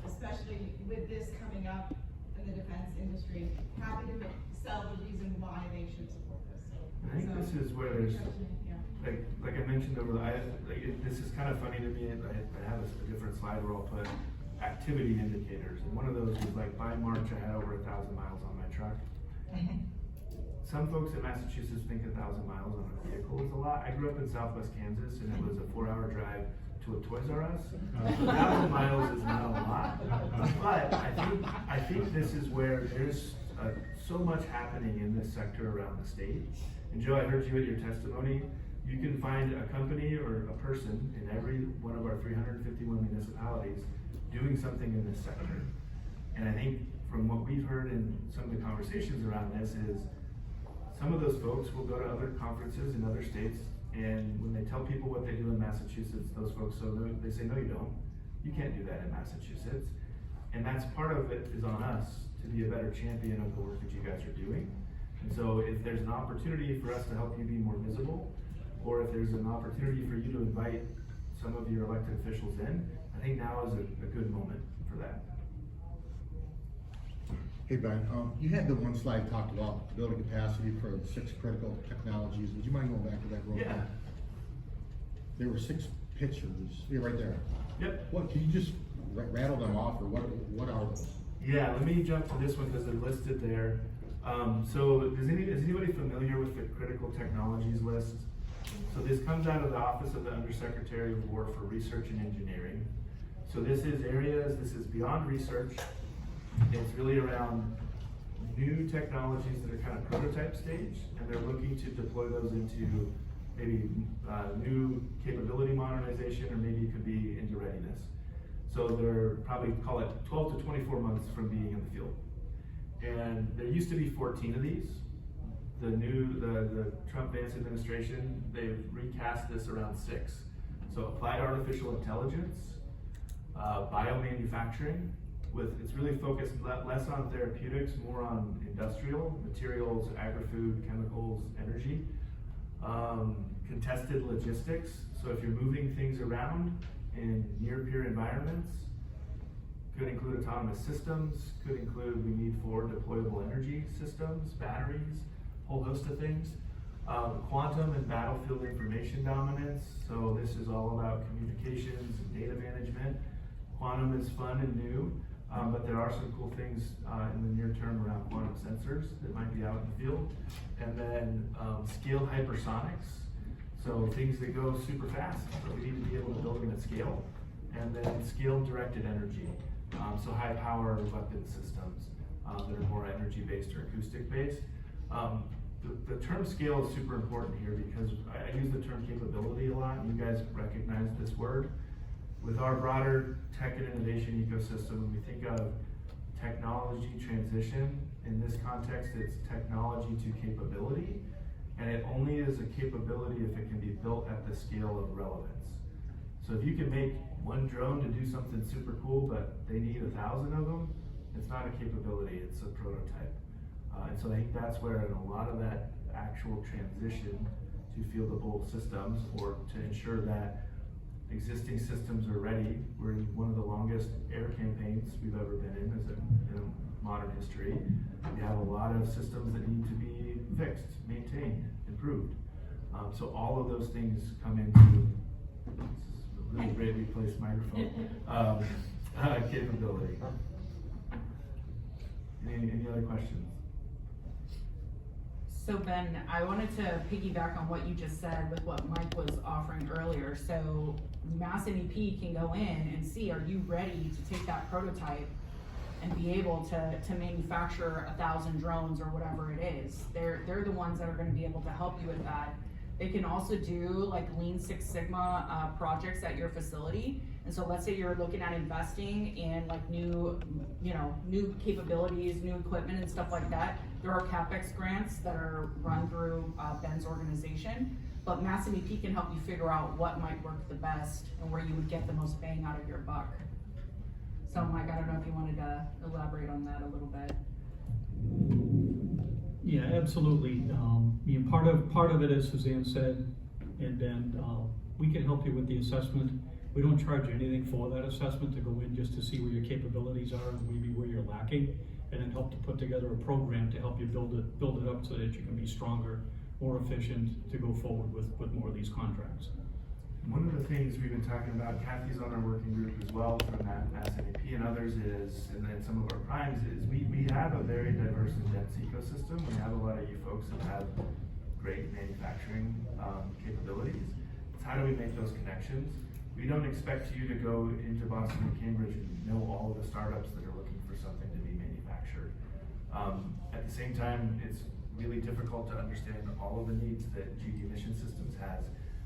Especially with this coming up in the defense industry, happy to sell the reason why they should support this. I think this is where there's, like I mentioned this is kind of funny to me. I have a different slide where I'll put activity indicators, and one of those is like by March I had over 1,000 miles on my truck. Some folks in Massachusetts think 1,000 miles on a vehicle is a lot. I grew up in Southwest Kansas, and it was a 4-hour drive to a Toys R Us. 1,000 miles is not a lot, but I think this is where there's so much happening in this sector around the state. And Joe, I heard you at your testimony. You can find a company or a person in every one of our 351 municipalities doing something in this sector. And I think from what we've heard in some of the conversations around this is some of those folks will go to other conferences in other states, and when they tell people what they do in Massachusetts, those folks, they say, no, you don't. You can't do that in Massachusetts. And that's part of it is on us to be a better champion of the work that you guys are doing. And so if there's an opportunity for us to help you be more visible, or if there's an opportunity for you to invite some of your elected officials in, I think now is a good moment for that. Hey Ben, you had the one slide talked about building capacity for 6 critical technologies. Would you mind going back to that real quick? Yeah. There were 6 pictures. Yeah, right there. Yep. What can you just rattle them off, or what are those? Yeah, let me jump to this one because they're listed there. So is anybody familiar with the critical technologies list? So this comes out of the Office of the Undersecretary of War for Research and Engineering. So this is beyond research. It's really around new technologies that are kind of prototype stage, and they're looking to deploy those into maybe new capability modernization, or maybe it could be into readiness. So they're probably, call it 12 to 24 months from being in the field. And there used to be 14 of these. The Trump-Vance administration, they've recast this around 6. So applied artificial intelligence, biomanufacturing, it's really focused less on therapeutics, more on industrial, materials, agri-food, chemicals, energy. Contested logistics, so if you're moving things around in near-peer environments, could include autonomous systems, could include we need forward deployable energy systems, batteries, whole host of things. Quantum and battlefield information dominance, so this is all about communications and data management. Quantum is fun and new, but there are some cool things in the near term around quantum sensors that might be out in the field. And then scaled hypersonics, so things that go super fast, but we need to be able to build them at scale. And then scaled directed energy, so high power weapon systems that are more energy based or acoustic based. The term scale is super important here because I use the term capability a lot, and you guys recognize this word. With our broader tech and innovation ecosystem, when we think of technology transition, in this context, it's technology to capability, and it only is a capability if it can be built at the scale of relevance. So if you can make one drone to do something super cool, but they need 1,000 of them, it's not a capability, it's a prototype. And so I think that's where in a lot of that actual transition to fieldable systems, or to ensure that existing systems are ready. We're in one of the longest air campaigns we've ever been in modern history. We have a lot of systems that need to be fixed, maintained, improved. So all of those things come into, this is a really great replaced microphone, capability. Any other questions? So Ben, I wanted to piggyback on what you just said with what Mike was offering earlier. So Mass MEP can go in and see, are you ready to take that prototype and be able to manufacture 1,000 drones or whatever it is? They're the ones that are gonna be able to help you with that. They can also do like Lean Six Sigma projects at your facility. And so let's say you're looking at investing in like new capabilities, new equipment and stuff like that. There are CapEx grants that are run through Ben's organization, but Mass MEP can help you figure out what might work the best and where you would get the most bang out of your buck. So Mike, I don't know if you wanted to elaborate on that a little bit. Yeah, absolutely. Part of it, as Suzanne said, and then we can help you with the assessment. We don't charge anything for that assessment to go in just to see where your capabilities are and maybe where you're lacking, and then help to put together a program to help you build it up so that you can be stronger, more efficient to go forward with more of these contracts. One of the things we've been talking about, Kathy's on our working group as well from Mass MEP and others is, and then some of our primes is, we have a very diverse and dense ecosystem. We have a lot of you folks that have great manufacturing capabilities. It's how do we make those connections? We don't expect you to go into Boston or Cambridge and know all of the startups that are looking for something to be manufactured. At the same time, it's really difficult to understand all of the needs that GD Mission Systems has,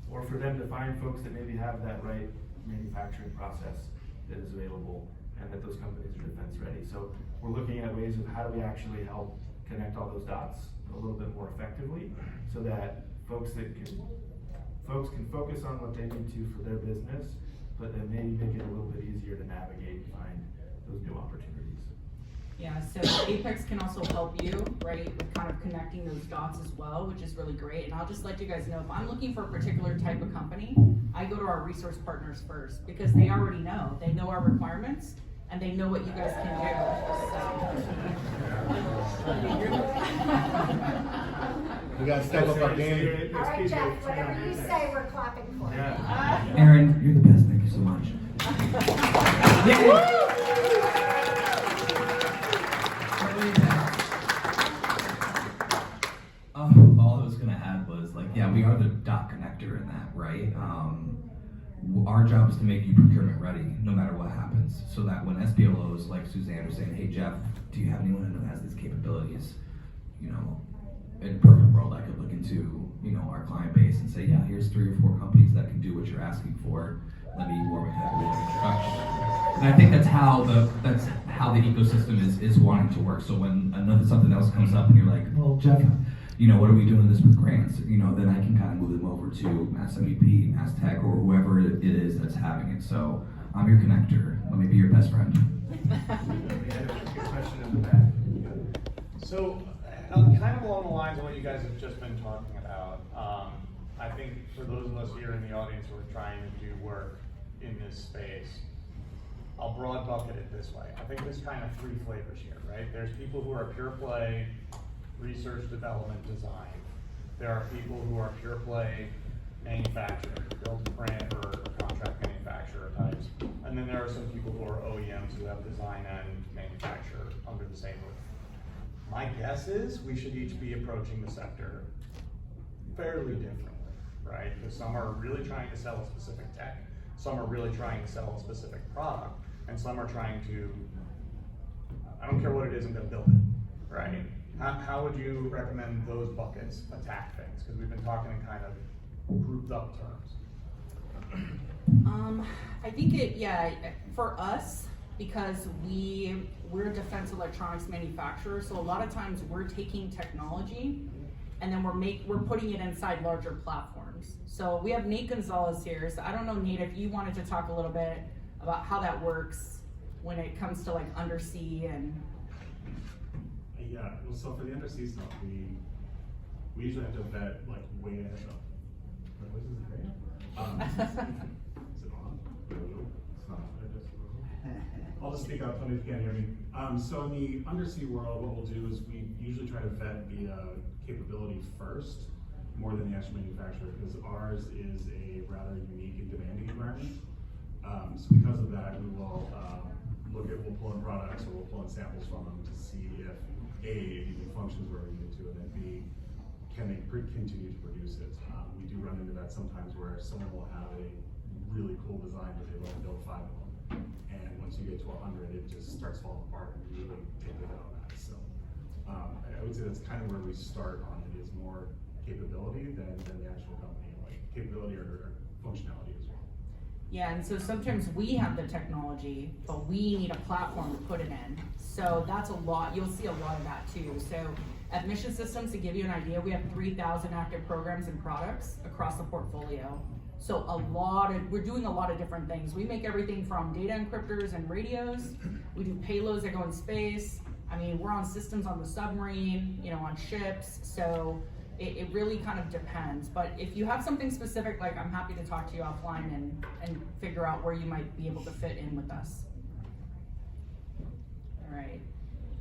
or for them to find folks that maybe have that right manufacturing process that is available and that those companies are defense ready. So we're looking at ways of how do we actually help connect all those dots a little bit more effectively so that folks can focus on what they need to for their business, but then maybe make it a little bit easier to navigate and find those new opportunities. Yeah, so Apex can also help you, right, with kind of connecting those dots as well, which is really great. And I'll just let you guys know, if I'm looking for a particular type of company, I go to our resource partners first, because they already know. They know our requirements, and they know what you guys can do. We gotta step up our game. All right, Jeff, whatever you say, we're clapping for. Yeah. Aaron, you're the best. Thank you so much. All I was gonna add was like, yeah, we are the dot connector in that, right? Our job is to make you procurement ready, no matter what happens, so that when SBLOs like Suzanne are saying, hey Jeff, do you have anyone who has these capabilities? You know, in a perfect world, I could look into, you know, our client base and say, yeah, here's 3 or 4 companies that can do what you're asking for. Let me warm and happy with an introduction. And I think that's how the ecosystem is wanting to work. So when something else comes up and you're like, well, Jeff, you know, what are we doing this with grants? You know, then I can kind of move them over to Mass MEP, Mass Tech, or whoever it is that's having it. So I'm your connector. Let me be your best friend. We had a good question in the back. So, kind of along the lines of what you guys have just been talking about, I think for those of us here in the audience who are trying to do work in this space, I'll broad bucket it this way. I think there's kind of 3 flavors here, right? There's people who are pure play research, development, design. There are people who are pure play manufacturing, build to print or contract manufacturer types. And then there are some people who are OEMs who have design and manufacture under the same roof. My guess is we should each be approaching the sector fairly differently, right? Because some are really trying to sell a specific tech, some are really trying to sell a specific product, and some are trying to, I don't care what it is, I'm gonna build it, right? How would you recommend those buckets attack things? Because we've been talking in kind of grouped up terms. I think for us, because we're a defense electronics manufacturer, so a lot of times we're taking technology and then we're putting it inside larger platforms. So we have Nate Gonzalez here. So I don't know, Nate, if you wanted to talk a little bit about how that works when it comes to like undersea and. Yeah, well, so for the undersea stuff, we usually have to vet like way ahead of. My voice isn't great. Is it on? It's not. I'll just speak up. Tell me if you can't hear me. So in the undersea world, what we'll do is we usually try to vet the capability first, more than the actual manufacturer, because ours is a rather unique and demanding environment. So because of that, we will we'll pull in products or we'll pull in samples from them to see if A, it even functions where we need it to, and then B, can they continue to produce it. We do run into that sometimes where someone will have a really cool design, but they've only built 5 of them. And once you get to 100, it just starts falling apart and you really take it out on that. So I would say that's kind of where we start on it, is more capability than the actual company, like capability or functionality as well. Yeah, and so sometimes we have the technology, but we need a platform to put it in. So that's a lot, you'll see a lot of that too. So at Mission Systems, to give you an idea, we have 3,000 active programs and products across the portfolio. So we're doing a lot of different things. We make everything from data encryptors and radios. We do payloads that go in space. I mean, we're on systems on the submarine, on ships. So it really kind of depends. But if you have something specific, like I'm happy to talk to you offline and figure out where you might be able to fit in with us. All right.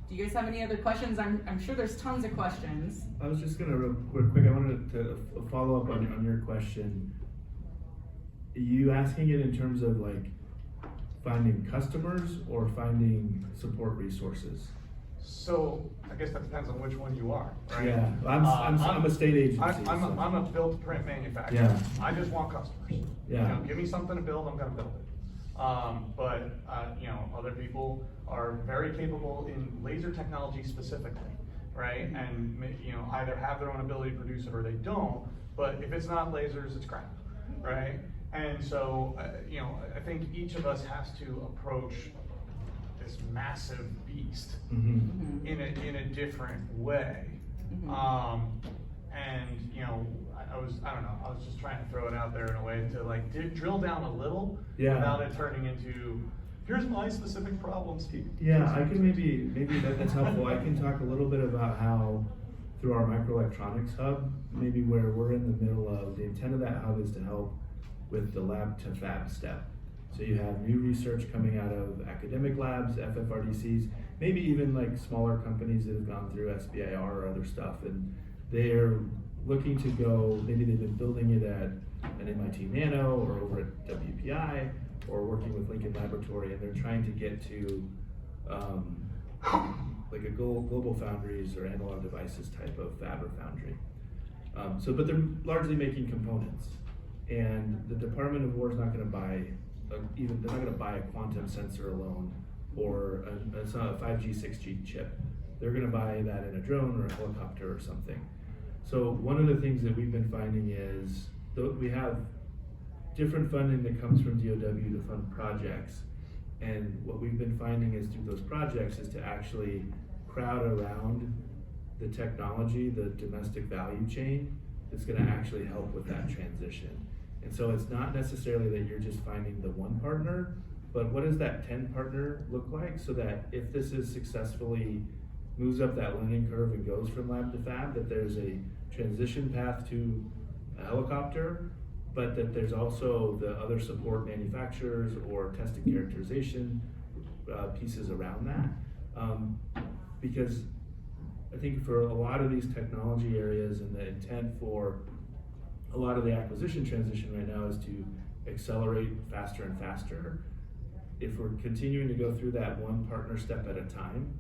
Do you guys have any other questions? I'm sure there's tons of questions. I was just gonna real quick, I wanted to follow up on your question. Are you asking it in terms of like finding customers or finding support resources? So I guess that depends on which one you are, right? Yeah, I'm a state agency. I'm a build to print manufacturer. Yeah. I just want customers. Yeah. Give me something to build, I'm gonna build it. But other people are very capable in laser technology specifically, right? And either have their own ability to produce it or they don't. But if it's not lasers, it's crap, right? And so I think each of us has to approach this massive beast in a different way. And, you know, I was just trying to throw it out there in a way to like drill down a little Yeah. without it turning into, here's my specific problem, Steve. Yeah, I can maybe that's helpful. I can talk a little bit about how through our microelectronics hub, maybe where we're in the middle of, the intent of that hub is to help with the lab to fab step. So you have new research coming out of academic labs, FFRDCs, maybe even like smaller companies that have gone through SBIR or other stuff, and they're looking to go, maybe they've been building it at an MIT Nano or over at WPI or working with Lincoln Laboratory, and they're trying to get to like a global foundries or analog devices type of fab or foundry. But they're largely making components, and the Department of War is not going to buy they're not going to buy a quantum sensor alone or a 5G, 6G chip. They're going to buy that in a drone or a helicopter or something. So one of the things that we've been finding is we have different funding that comes from DOW to fund projects. And what we've been finding is through those projects is to actually crowd around the technology, the domestic value chain that's going to actually help with that transition. And so it's not necessarily that you're just finding the one partner, but what does that 10 partner look like so that if this is successfully moves up that learning curve and goes from lab to fab, that there's a transition path to a helicopter, but that there's also the other support manufacturers or test and characterization pieces around that. Because I think for a lot of these technology areas and the intent for a lot of the acquisition transition right now is to accelerate faster and faster. If we're continuing to go through that one partner step at a time,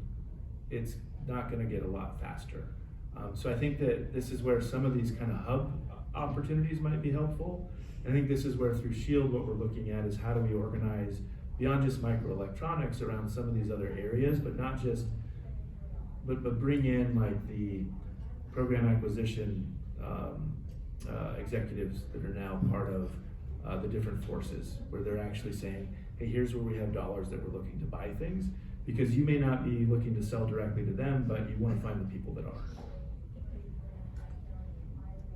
it's not going to get a lot faster. So I think that this is where some of these kind of hub opportunities might be helpful. And I think this is where through SHIELD what we're looking at is how do we organize beyond just microelectronics around some of these other areas, but not just, but bring in like the program acquisition executives that are now part of the different forces, where they're actually saying, hey, here's where we have dollars that we're looking to buy things, because you may not be looking to sell directly to them, but you want to find the people that are.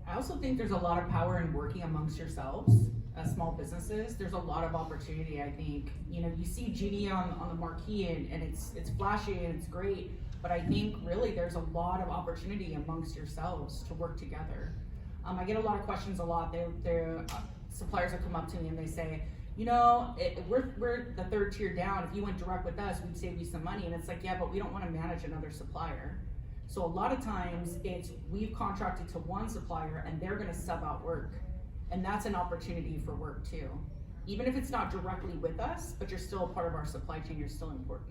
I also think there's a lot of power in working amongst yourselves as small businesses. There's a lot of opportunity, I think. You know, you see GD on the marquee and it's flashy and it's great, but I think really there's a lot of opportunity amongst yourselves to work together. I get a lot of questions a lot. They're suppliers will come up to me and they say, you know, we're the third tier down. If you went direct with us, we'd save you some money. And it's like, yeah, but we don't want to manage another supplier. So a lot of times it's we've contracted to one supplier and they're going to sub out work. And that's an opportunity for work too. Even if it's not directly with us, but you're still a part of our supply chain, you're still important.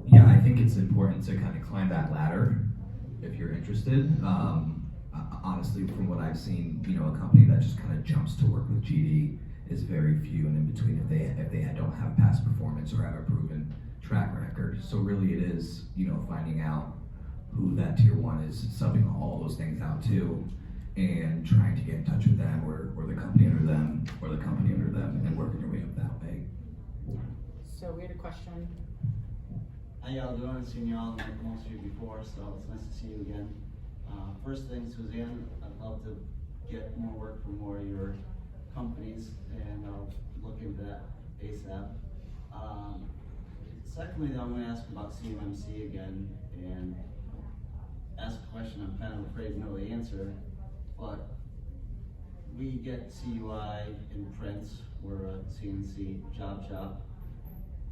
Yeah, I think it's important to kind of climb that ladder if you're interested. Honestly, from what I've seen, you know, a company that just kind of jumps to work with GD is very few and in between if they don't have past performance or have a proven track record. So really it is, you know, finding out who that tier one is, subbing all those things out to, and trying to get in touch with them or the company under them or the company under them and working your way up that way. So we had a question. How y'all doing? I've seen y'all like most of you before, so it's nice to see you again. First thing, Suzanne, I'd love to get more work from more of your companies, and I'll look into that ASAP. Secondly, though, I'm going to ask about CMMC again, and ask a question I'm kind of afraid to know the answer, but we get CUI in prints, we're a CNC job shop,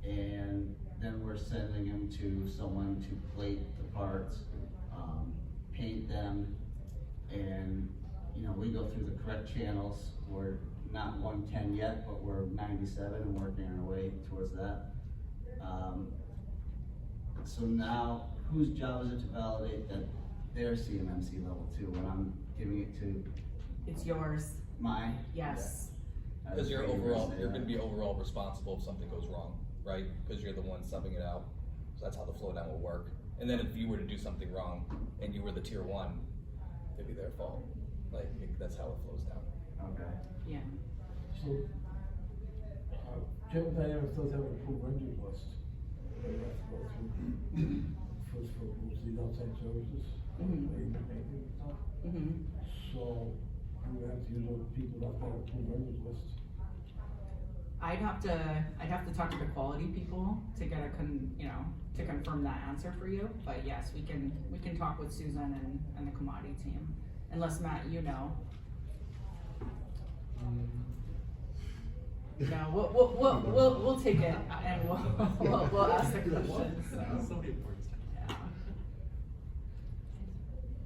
and then we're sending them to someone to plate the parts, paint them, and you know, we go through the correct channels. We're not 110 yet, but we're 97 and working our way towards that. So now, whose job is it to validate that they're CMMC level 2 when I'm giving it to It's yours. my? Yes. Okay. Because you're going to be overall responsible if something goes wrong, right? Because you're the one subbing it out. So that's how the flow down will work. And then if you were to do something wrong and you were the tier one, it'd be their fault. Like, that's how it flows down. Okay. Yeah. So, General Dynamics does have an approved rendering list. They have to go through first for approved site services. Mhm. Mhm. So I'm gonna have to use those people that have approved vendors list. I'd have to talk to the quality people to get to confirm that answer for you. But yes, we can talk with Susan and the commodity team. Unless Matt, you know. No, we'll take it and we'll ask the questions. So. Yeah.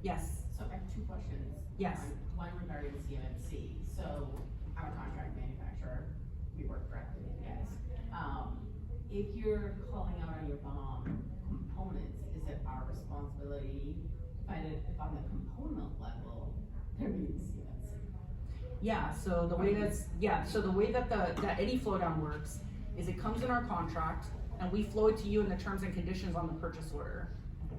Yes. So I have two questions. Yes. One regarding CMMC. So I'm a contract manufacturer. We work directly with you guys. If you're calling out on your BOM components, is it our responsibility, if on the component level, there means CMMC? Yeah, so the way that any flow down works is it comes in our contract and we flow it to you in the terms and conditions on the purchase order.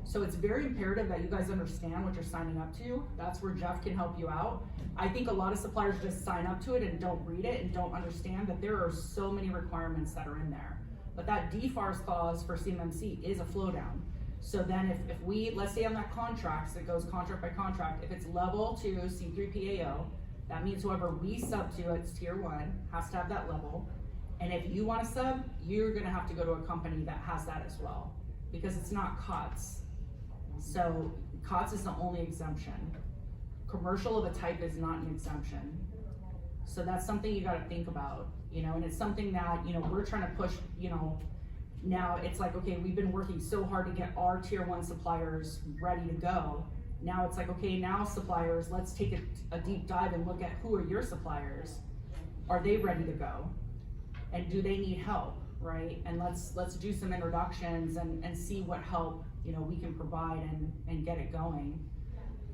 So it's very imperative that you guys understand what you're signing up to. That's where Jeff can help you out. I think a lot of suppliers just sign up to it and don't read it and don't understand that there are so many requirements that are in there. But that DFARS clause for CMMC is a flow down. So then if we, let's say on that contract, so it goes contract by contract, if it's level 2 C3PAO, that means whoever we sub to at tier 1 has to have that level. And if you want to sub, you're gonna have to go to a company that has that as well, because it's not COTS. So COTS is the only exemption. Commercial of a type is not an exemption. So that's something you gotta think about, and it's something that, we're trying to push, now it's like, okay, we've been working so hard to get our tier 1 suppliers ready to go. Now it's like, okay, now suppliers, let's take a deep dive and look at who are your suppliers. Are they ready to go? And do they need help, right? And let's do some introductions and see what help, we can provide and get it going.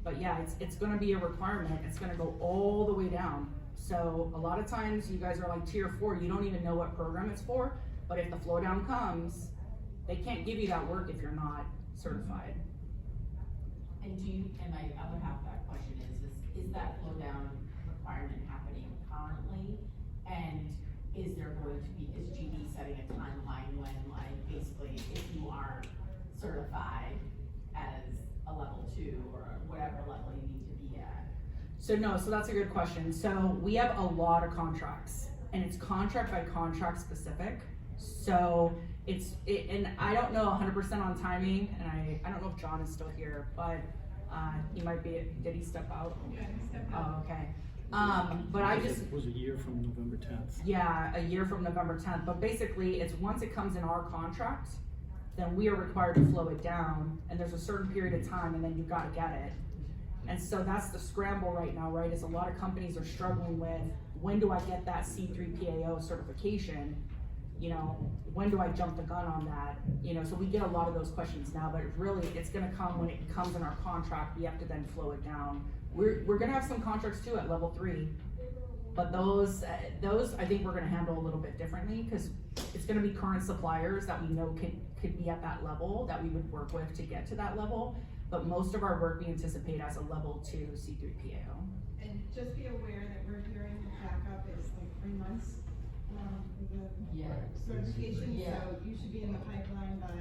But yeah, it's gonna be a requirement. It's gonna go all the way down. So a lot of times you guys are like tier 4, you don't even know what program it's for, but if the flow down comes, they can't give you that work if you're not certified. And my other half of that question is that flow down requirement happening currently? And is GD setting a timeline when, like, basically if you aren't certified as a level 2 or whatever level you need to be at? So that's a good question. So we have a lot of contracts and it's contract by contract specific. So and I don't know 100% on timing, and I don't know if John is still here, but he might be, did he step out? Yeah, he stepped out. Oh, okay. But It was a year from November 10th. Yeah, a year from November 10th, but basically it's once it comes in our contract, then we are required to flow it down, and there's a certain period of time, and then you gotta get it. And so that's the scramble right now, right, is a lot of companies are struggling with, when do I get that C3PAO certification? When do I jump the gun on that? So we get a lot of those questions now, but really it's gonna come when it comes in our contract. We have to then flow it down. We're gonna have some contracts too at level 3, but those I think we're gonna handle a little bit differently, because it's gonna be current suppliers that we know could be at that level that we would work with to get to that level. But most of our work we anticipate as a level 2 C3PAO. And just be aware that we're hearing the backup is like 3 months for the certification. Yeah. So you should be in the pipeline by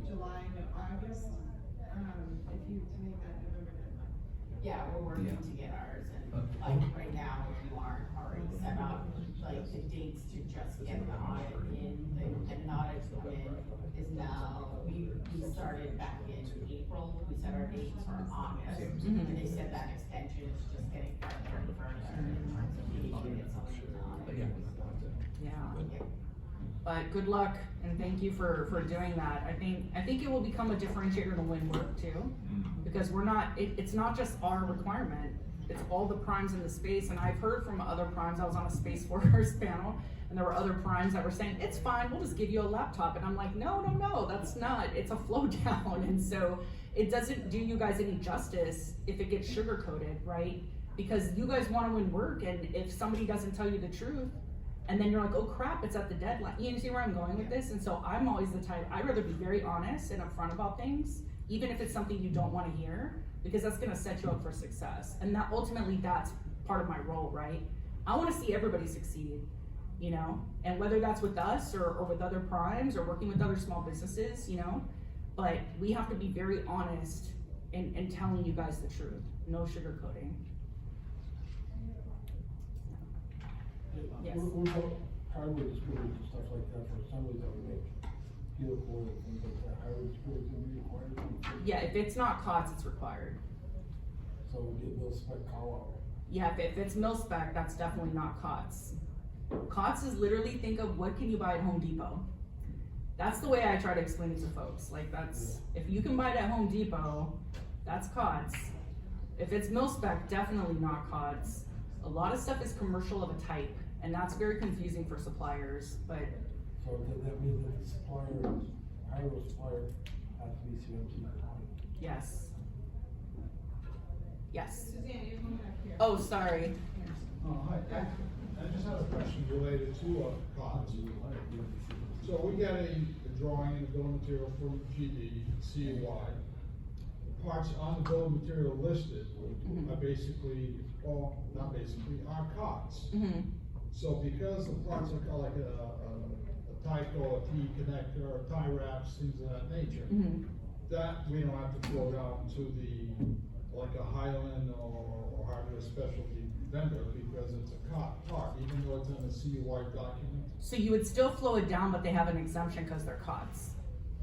July, August, if you to make that November deadline. Yeah, we're working to get ours, and like right now, if you aren't already set up, like the dates to just get the audit in, and an audit to come in is now, we started back in April, we set our dates for August, and they said that extension is just getting further and further in terms of being able to get something done. Yeah. But good luck and thank you for doing that. I think it will become a differentiator to win work too, because it's not just our requirement, it's all the primes in the space. And I've heard from other primes, I was on a Space Force panel, and there were other primes that were saying, it's fine, we'll just give you a laptop. And I'm like, no, that's not, it's a flow down. And so it doesn't do you guys any justice if it gets sugar coated, right? Because you guys want to win work, and if somebody doesn't tell you the truth, and then you're like, oh crap, it's at the deadline. You see where I'm going with this? And so I'm always the type, I'd rather be very honest and upfront about things, even if it's something you don't want to hear, because that's gonna set you up for success. And that ultimately, that's part of my role, right? I want to see everybody succeed, and whether that's with us or with other primes or working with other small businesses, but we have to be very honest and telling you guys the truth, no sugarcoating. Yes. What about hardware distributors and stuff like that for assemblies that we make, vehicle and things like that, hardware distributors gonna be required? Yeah, if it's not COTS, it's required. So we get those spec call out. Yeah, if it's mil spec, that's definitely not COTS. COTS is literally, think of what can you buy at Home Depot. That's the way I try to explain it to folks. Like that's, if you can buy it at Home Depot, that's COTS. If it's mil spec, definitely not COTS. A lot of stuff is commercial of a type, and that's very confusing for suppliers, but. So does that mean that the supplier, hardware supplier has to be CMC compliant? Yes. Yes. Suzanne, you have one back here. Oh, sorry. Hi, I just have a question related to COTS. So we get a drawing and a bill of material from GD, CUI. The parts on the bill of material listed are basically, or not basically, are COTS. So because the parts are called like a Tyco, a T connector, tie wraps, things of that nature, that we don't have to go down to like a Highland or hardware specialty vendor because it's a part, even though it's in the CUI document. So you would still flow it down, but they have an exemption because they're COTS.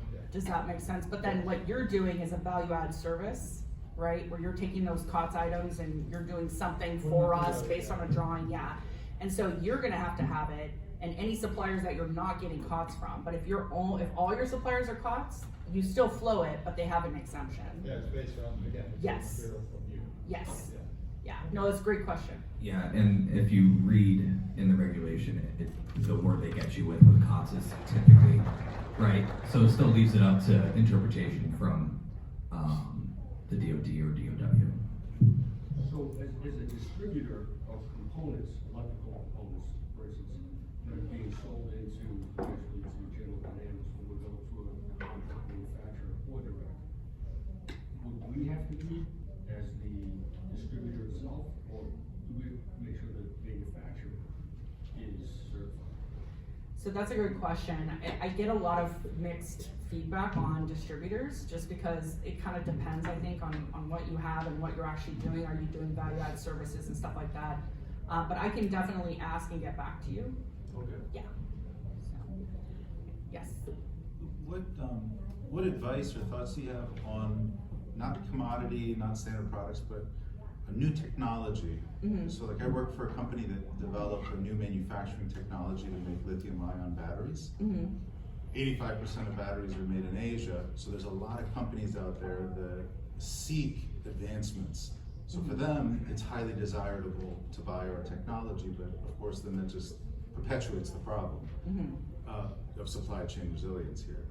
Okay. Does that make sense? But then what you're doing is a value add service, right? Where you're taking those COTS items and you're doing something for us based on a drawing, yeah. And so you're gonna have to have it, and any suppliers that you're not getting COTS from. But if all your suppliers are COTS, you still flow it, but they have an exemption. Yeah, it's based on, again, it's Yes. material from you. Yes. Yeah, no, that's a great question. Yeah, and if you read in the regulation, the word they get you with COTS is typically, right? So it still leaves it up to interpretation from the DoD or DOW. So as a distributor of components, electrical components, for instance, that are being sold into, actually to General Dynamics, or would go to a contract manufacturer or direct, would we have to be as the distributor itself, or do we make sure that the manufacturer is certified? So that's a good question. I get a lot of mixed feedback on distributors just because it kind of depends, I think, on what you have and what you're actually doing. Are you doing value add services and stuff like that? But I can definitely ask and get back to you. Okay. Yeah. So, yes. What advice or thoughts do you have on not commodity, not standard products, but a new technology? So like I work for a company that developed a new manufacturing technology to make lithium-ion batteries. 85% of batteries are made in Asia, so there's a lot of companies out there that seek advancements. So for them, it's highly desirable to buy our technology, but of course then that just perpetuates the problem of supply chain resilience here.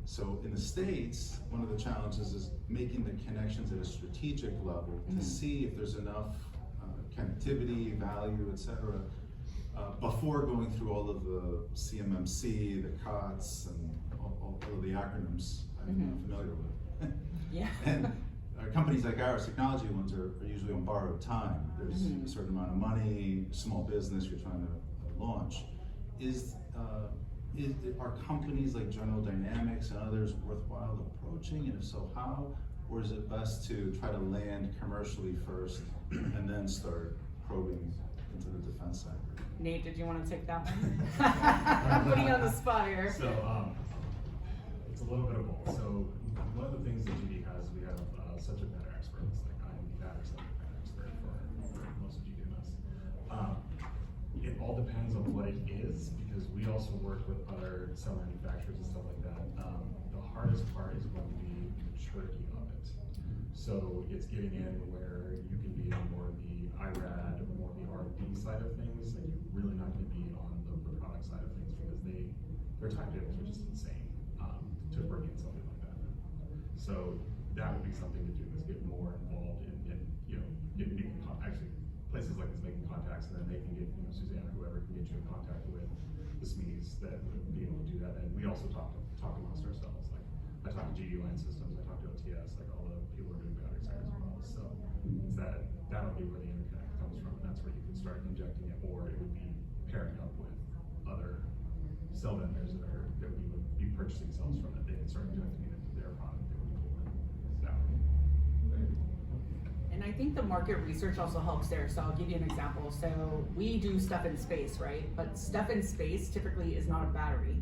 So in the States, one of the challenges is making the connections at a strategic level to see if there's enough connectivity, value, etc. Before going through all of the CMMC, the COTS, and all of the acronyms I'm familiar with. Yeah. And companies like ours, technology ones, are usually on borrowed time. There's a certain amount of money, small business you're trying to launch. Are companies like General Dynamics and others worthwhile approaching, and if so, how? Or is it best to try to land commercially first and then start probing into the defense sector? Nate, did you want to take that one? I'm putting you on the spot here. So, it's a little bit of both. So, one of the things that GD has, we have subject matter experts. Like I'm that or subject matter expert for most of GDMS. It all depends on what it is, because we also work with other cell manufacturers and stuff like that. The hardest part is going to be the maturity of it. So it's getting in where you can be on more of the IRAD, more of the R&D side of things, and you're really not going to be on the product side of things, because their timetables are just insane to bring in something like that. So that would be something to do, is get more involved in actually places like this, making contacts, and then they can get, Suzanne or whoever can get you in contact with the SMEs that would be able to do that. And we also talk amongst ourselves. Like I talk to GD Line Systems, I talk to OTS, like all the people who are doing battery side as well. So it's that'll be where the interconnect comes from, and that's where you can start injecting it, or it would be pairing up with other cell vendors that we would be purchasing cells from, that they can start injecting it into their product. That would be cool. I think the market research also helps there. So I'll give you an example. So we do stuff in space, right? But stuff in space typically is not a battery.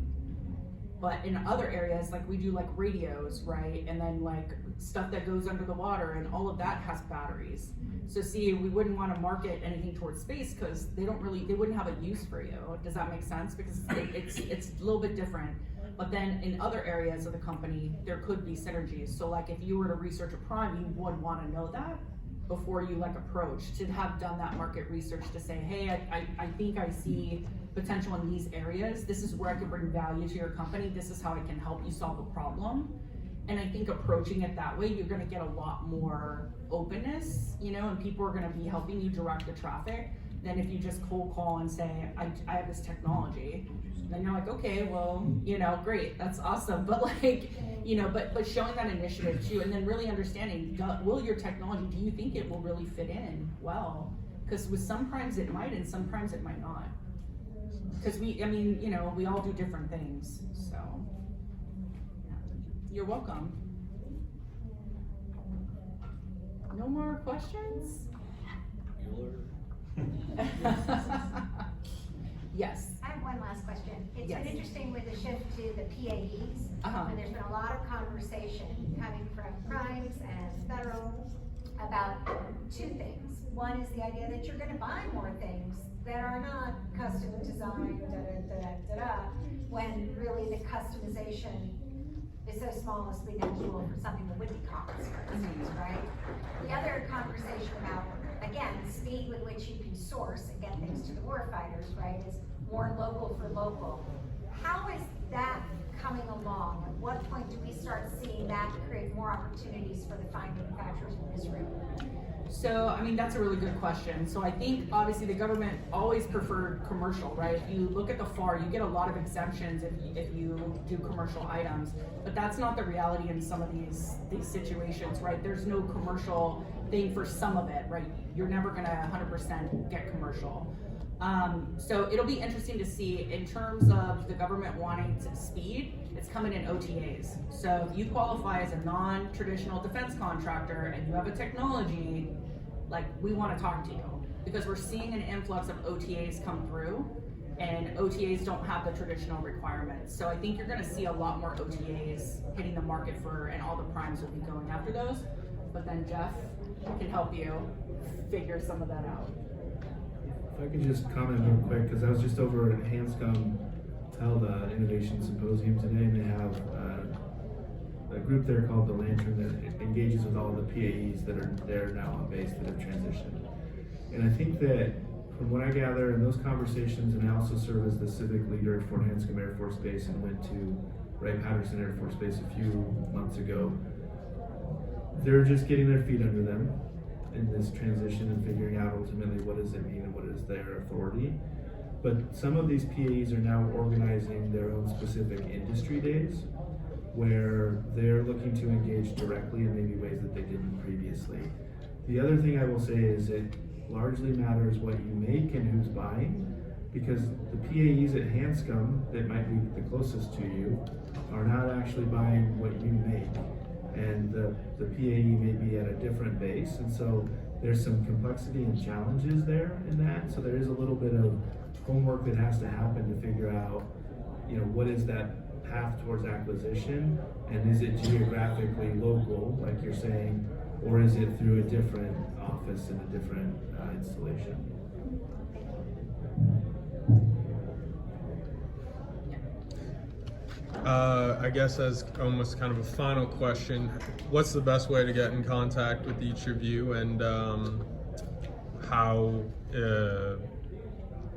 But in other areas, like we do like radios, right? And then like stuff that goes under the water and all of that has batteries. So see, we wouldn't want to market anything towards space because they wouldn't have a use for you. Does that make sense? Because it's a little bit different. But then in other areas of the company, there could be synergies. So like if you were to research a prime, you would want to know that before you like approach, to have done that market research to say, hey, I think I see potential in these areas. This is where I can bring value to your company. This is how I can help you solve a problem. And I think approaching it that way, you're gonna get a lot more openness, you know, and people are gonna be helping you direct the traffic than if you just cold call and say, I have this technology. Then you're like, okay, well, you know, great, that's awesome. But like, you know, but showing that initiative too, and then really understanding, will your technology, do you think it will really fit in well? Because with some primes it might, and some primes it might not. Because I mean, you know, we all do different things, so. Yeah. You're welcome. No more questions? Yes. I have one last question. It's Yes. been interesting with the shift to the PAEs, and there's been a lot of conversation coming from primes and federal about two things. One is the idea that you're gonna buy more things that are not custom designed, when really the customization is so small as to be negligible for something that would be complex, for instance, right? The other conversation about, again, speed with which you can source and get things to the warfighters, right, is more local for local. How is that coming along? At what point do we start seeing that create more opportunities for the fine manufacturers in this room? So, I mean, that's a really good question. So I think obviously the government always preferred commercial, right? If you look at the FAR, you get a lot of exemptions if you do commercial items, but that's not the reality in some of these situations, right? There's no commercial thing for some of it, right? You're never gonna 100% get commercial. So it'll be interesting to see in terms of the government wanting to speed, it's coming in OTAs. So if you qualify as a non-traditional defense contractor and you have a technology, like we want to talk to you because we're seeing an influx of OTAs come through and OTAs don't have the traditional requirements. So I think you're going to see a lot more OTAs hitting the market and all the primes will be going after those. But then Jeff can help you figure some of that out. If I could just comment real quick, because I was just over at Hanscom held an innovation symposium today, and they have a group there called the Lantern that engages with all the PAEs that are there now on base that have transitioned. And I think that from what I gather in those conversations, and I also serve as the civic leader for Hanscom Air Force Base and went to Wright-Patterson Air Force Base a few months ago, they're just getting their feet under them in this transition and figuring out ultimately what does it mean and what is their authority. But some of these PAEs are now organizing their own specific industry days where they're looking to engage directly in maybe ways that they didn't previously. The other thing I will say is it largely matters what you make and who's buying, because the PAEs at Hanscom that might be the closest to you are not actually buying what you make. And the PAE may be at a different base, and so there's some complexity and challenges there in that. So there is a little bit of homework that has to happen to figure out, you know, what is that path towards acquisition, and is it geographically local, like you're saying, or is it through a different office and a different installation? I guess as almost kind of a final question, what's the best way to get in contact with each of you, and how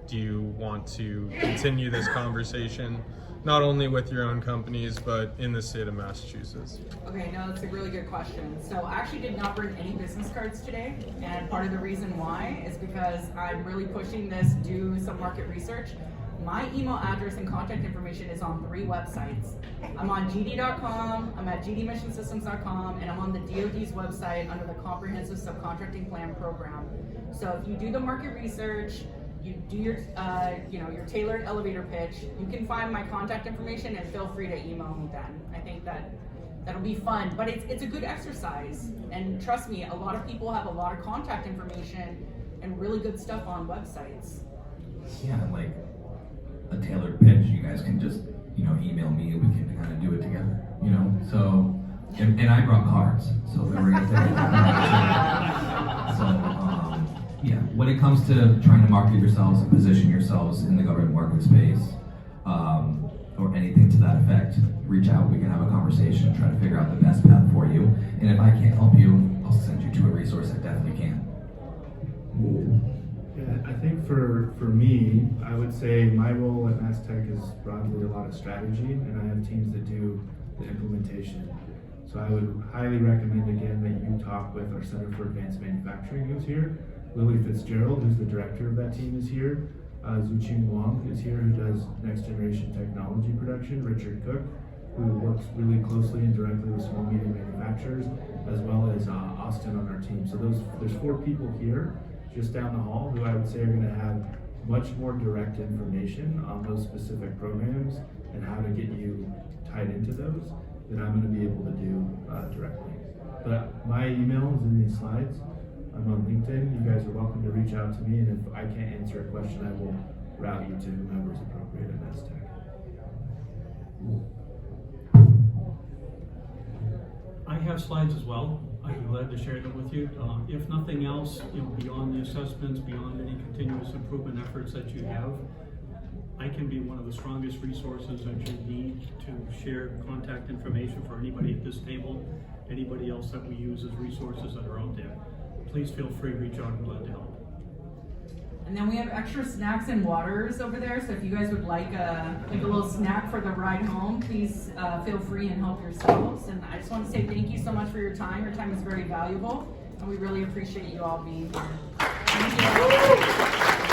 do you want to continue this conversation, not only with your own companies, but in the state of Massachusetts? Okay, no, that's a really good question. So I actually did not bring any business cards today, and part of the reason why is because I'm really pushing this, do some market research. My email address and contact information is on 3 websites. I'm on GD.com, I'm at GDmissionsystems.com, and I'm on the DoD's website under the Comprehensive Subcontracting Plan Program. So if you do the market research, you do your, your tailored elevator pitch, you can find my contact information and feel free to email me then. I think that That'll be fun, but it's a good exercise. And trust me, a lot of people have a lot of contact information and really good stuff on websites. Yeah, like a tailored pitch, you guys can just, email me and we can kind of do it together, So, and I brought cards, so we were going to take it. So, yeah, when it comes to trying to market yourselves and position yourselves in the government market space, or anything to that effect, reach out, we can have a conversation, try to figure out the best path for you. And if I can't help you, I'll send you to a resource that definitely can. Yeah, I think for me, I would say my role at MassTech is broadly a lot of strategy, and I have teams that do the implementation. So I would highly recommend again that you talk with our Center for Advanced Manufacturing who's here. Lily Fitzgerald, who's the director of that team, is here. Zuqing Wang is here, who does next generation technology production. Richard Cook, who works really closely and directly with small medium manufacturers, as well as Austin on our team. So there's 4 people here just down the hall who I would say are going to have much more direct information on those specific programs and how to get you tied into those than I'm going to be able to do directly. But my email is in these slides. I'm on LinkedIn. You guys are welcome to reach out to me, and if I can't answer a question, I will route you to whoever's appropriate at MassTech. I have slides as well. I'd be glad to share them with you. If nothing else, beyond the assessments, beyond any continuous improvement efforts that you have, I can be one of the strongest resources that you need to share contact information for anybody at this table, anybody else that we use as resources that are out there. Please feel free to reach out. I'm glad to help. And then we have extra snacks and waters over there, so if you guys would like a little snack for the ride home, please feel free and help yourselves. And I just want to say thank you so much for your time. Your time is very valuable, and we really appreciate you all being here. Thank you.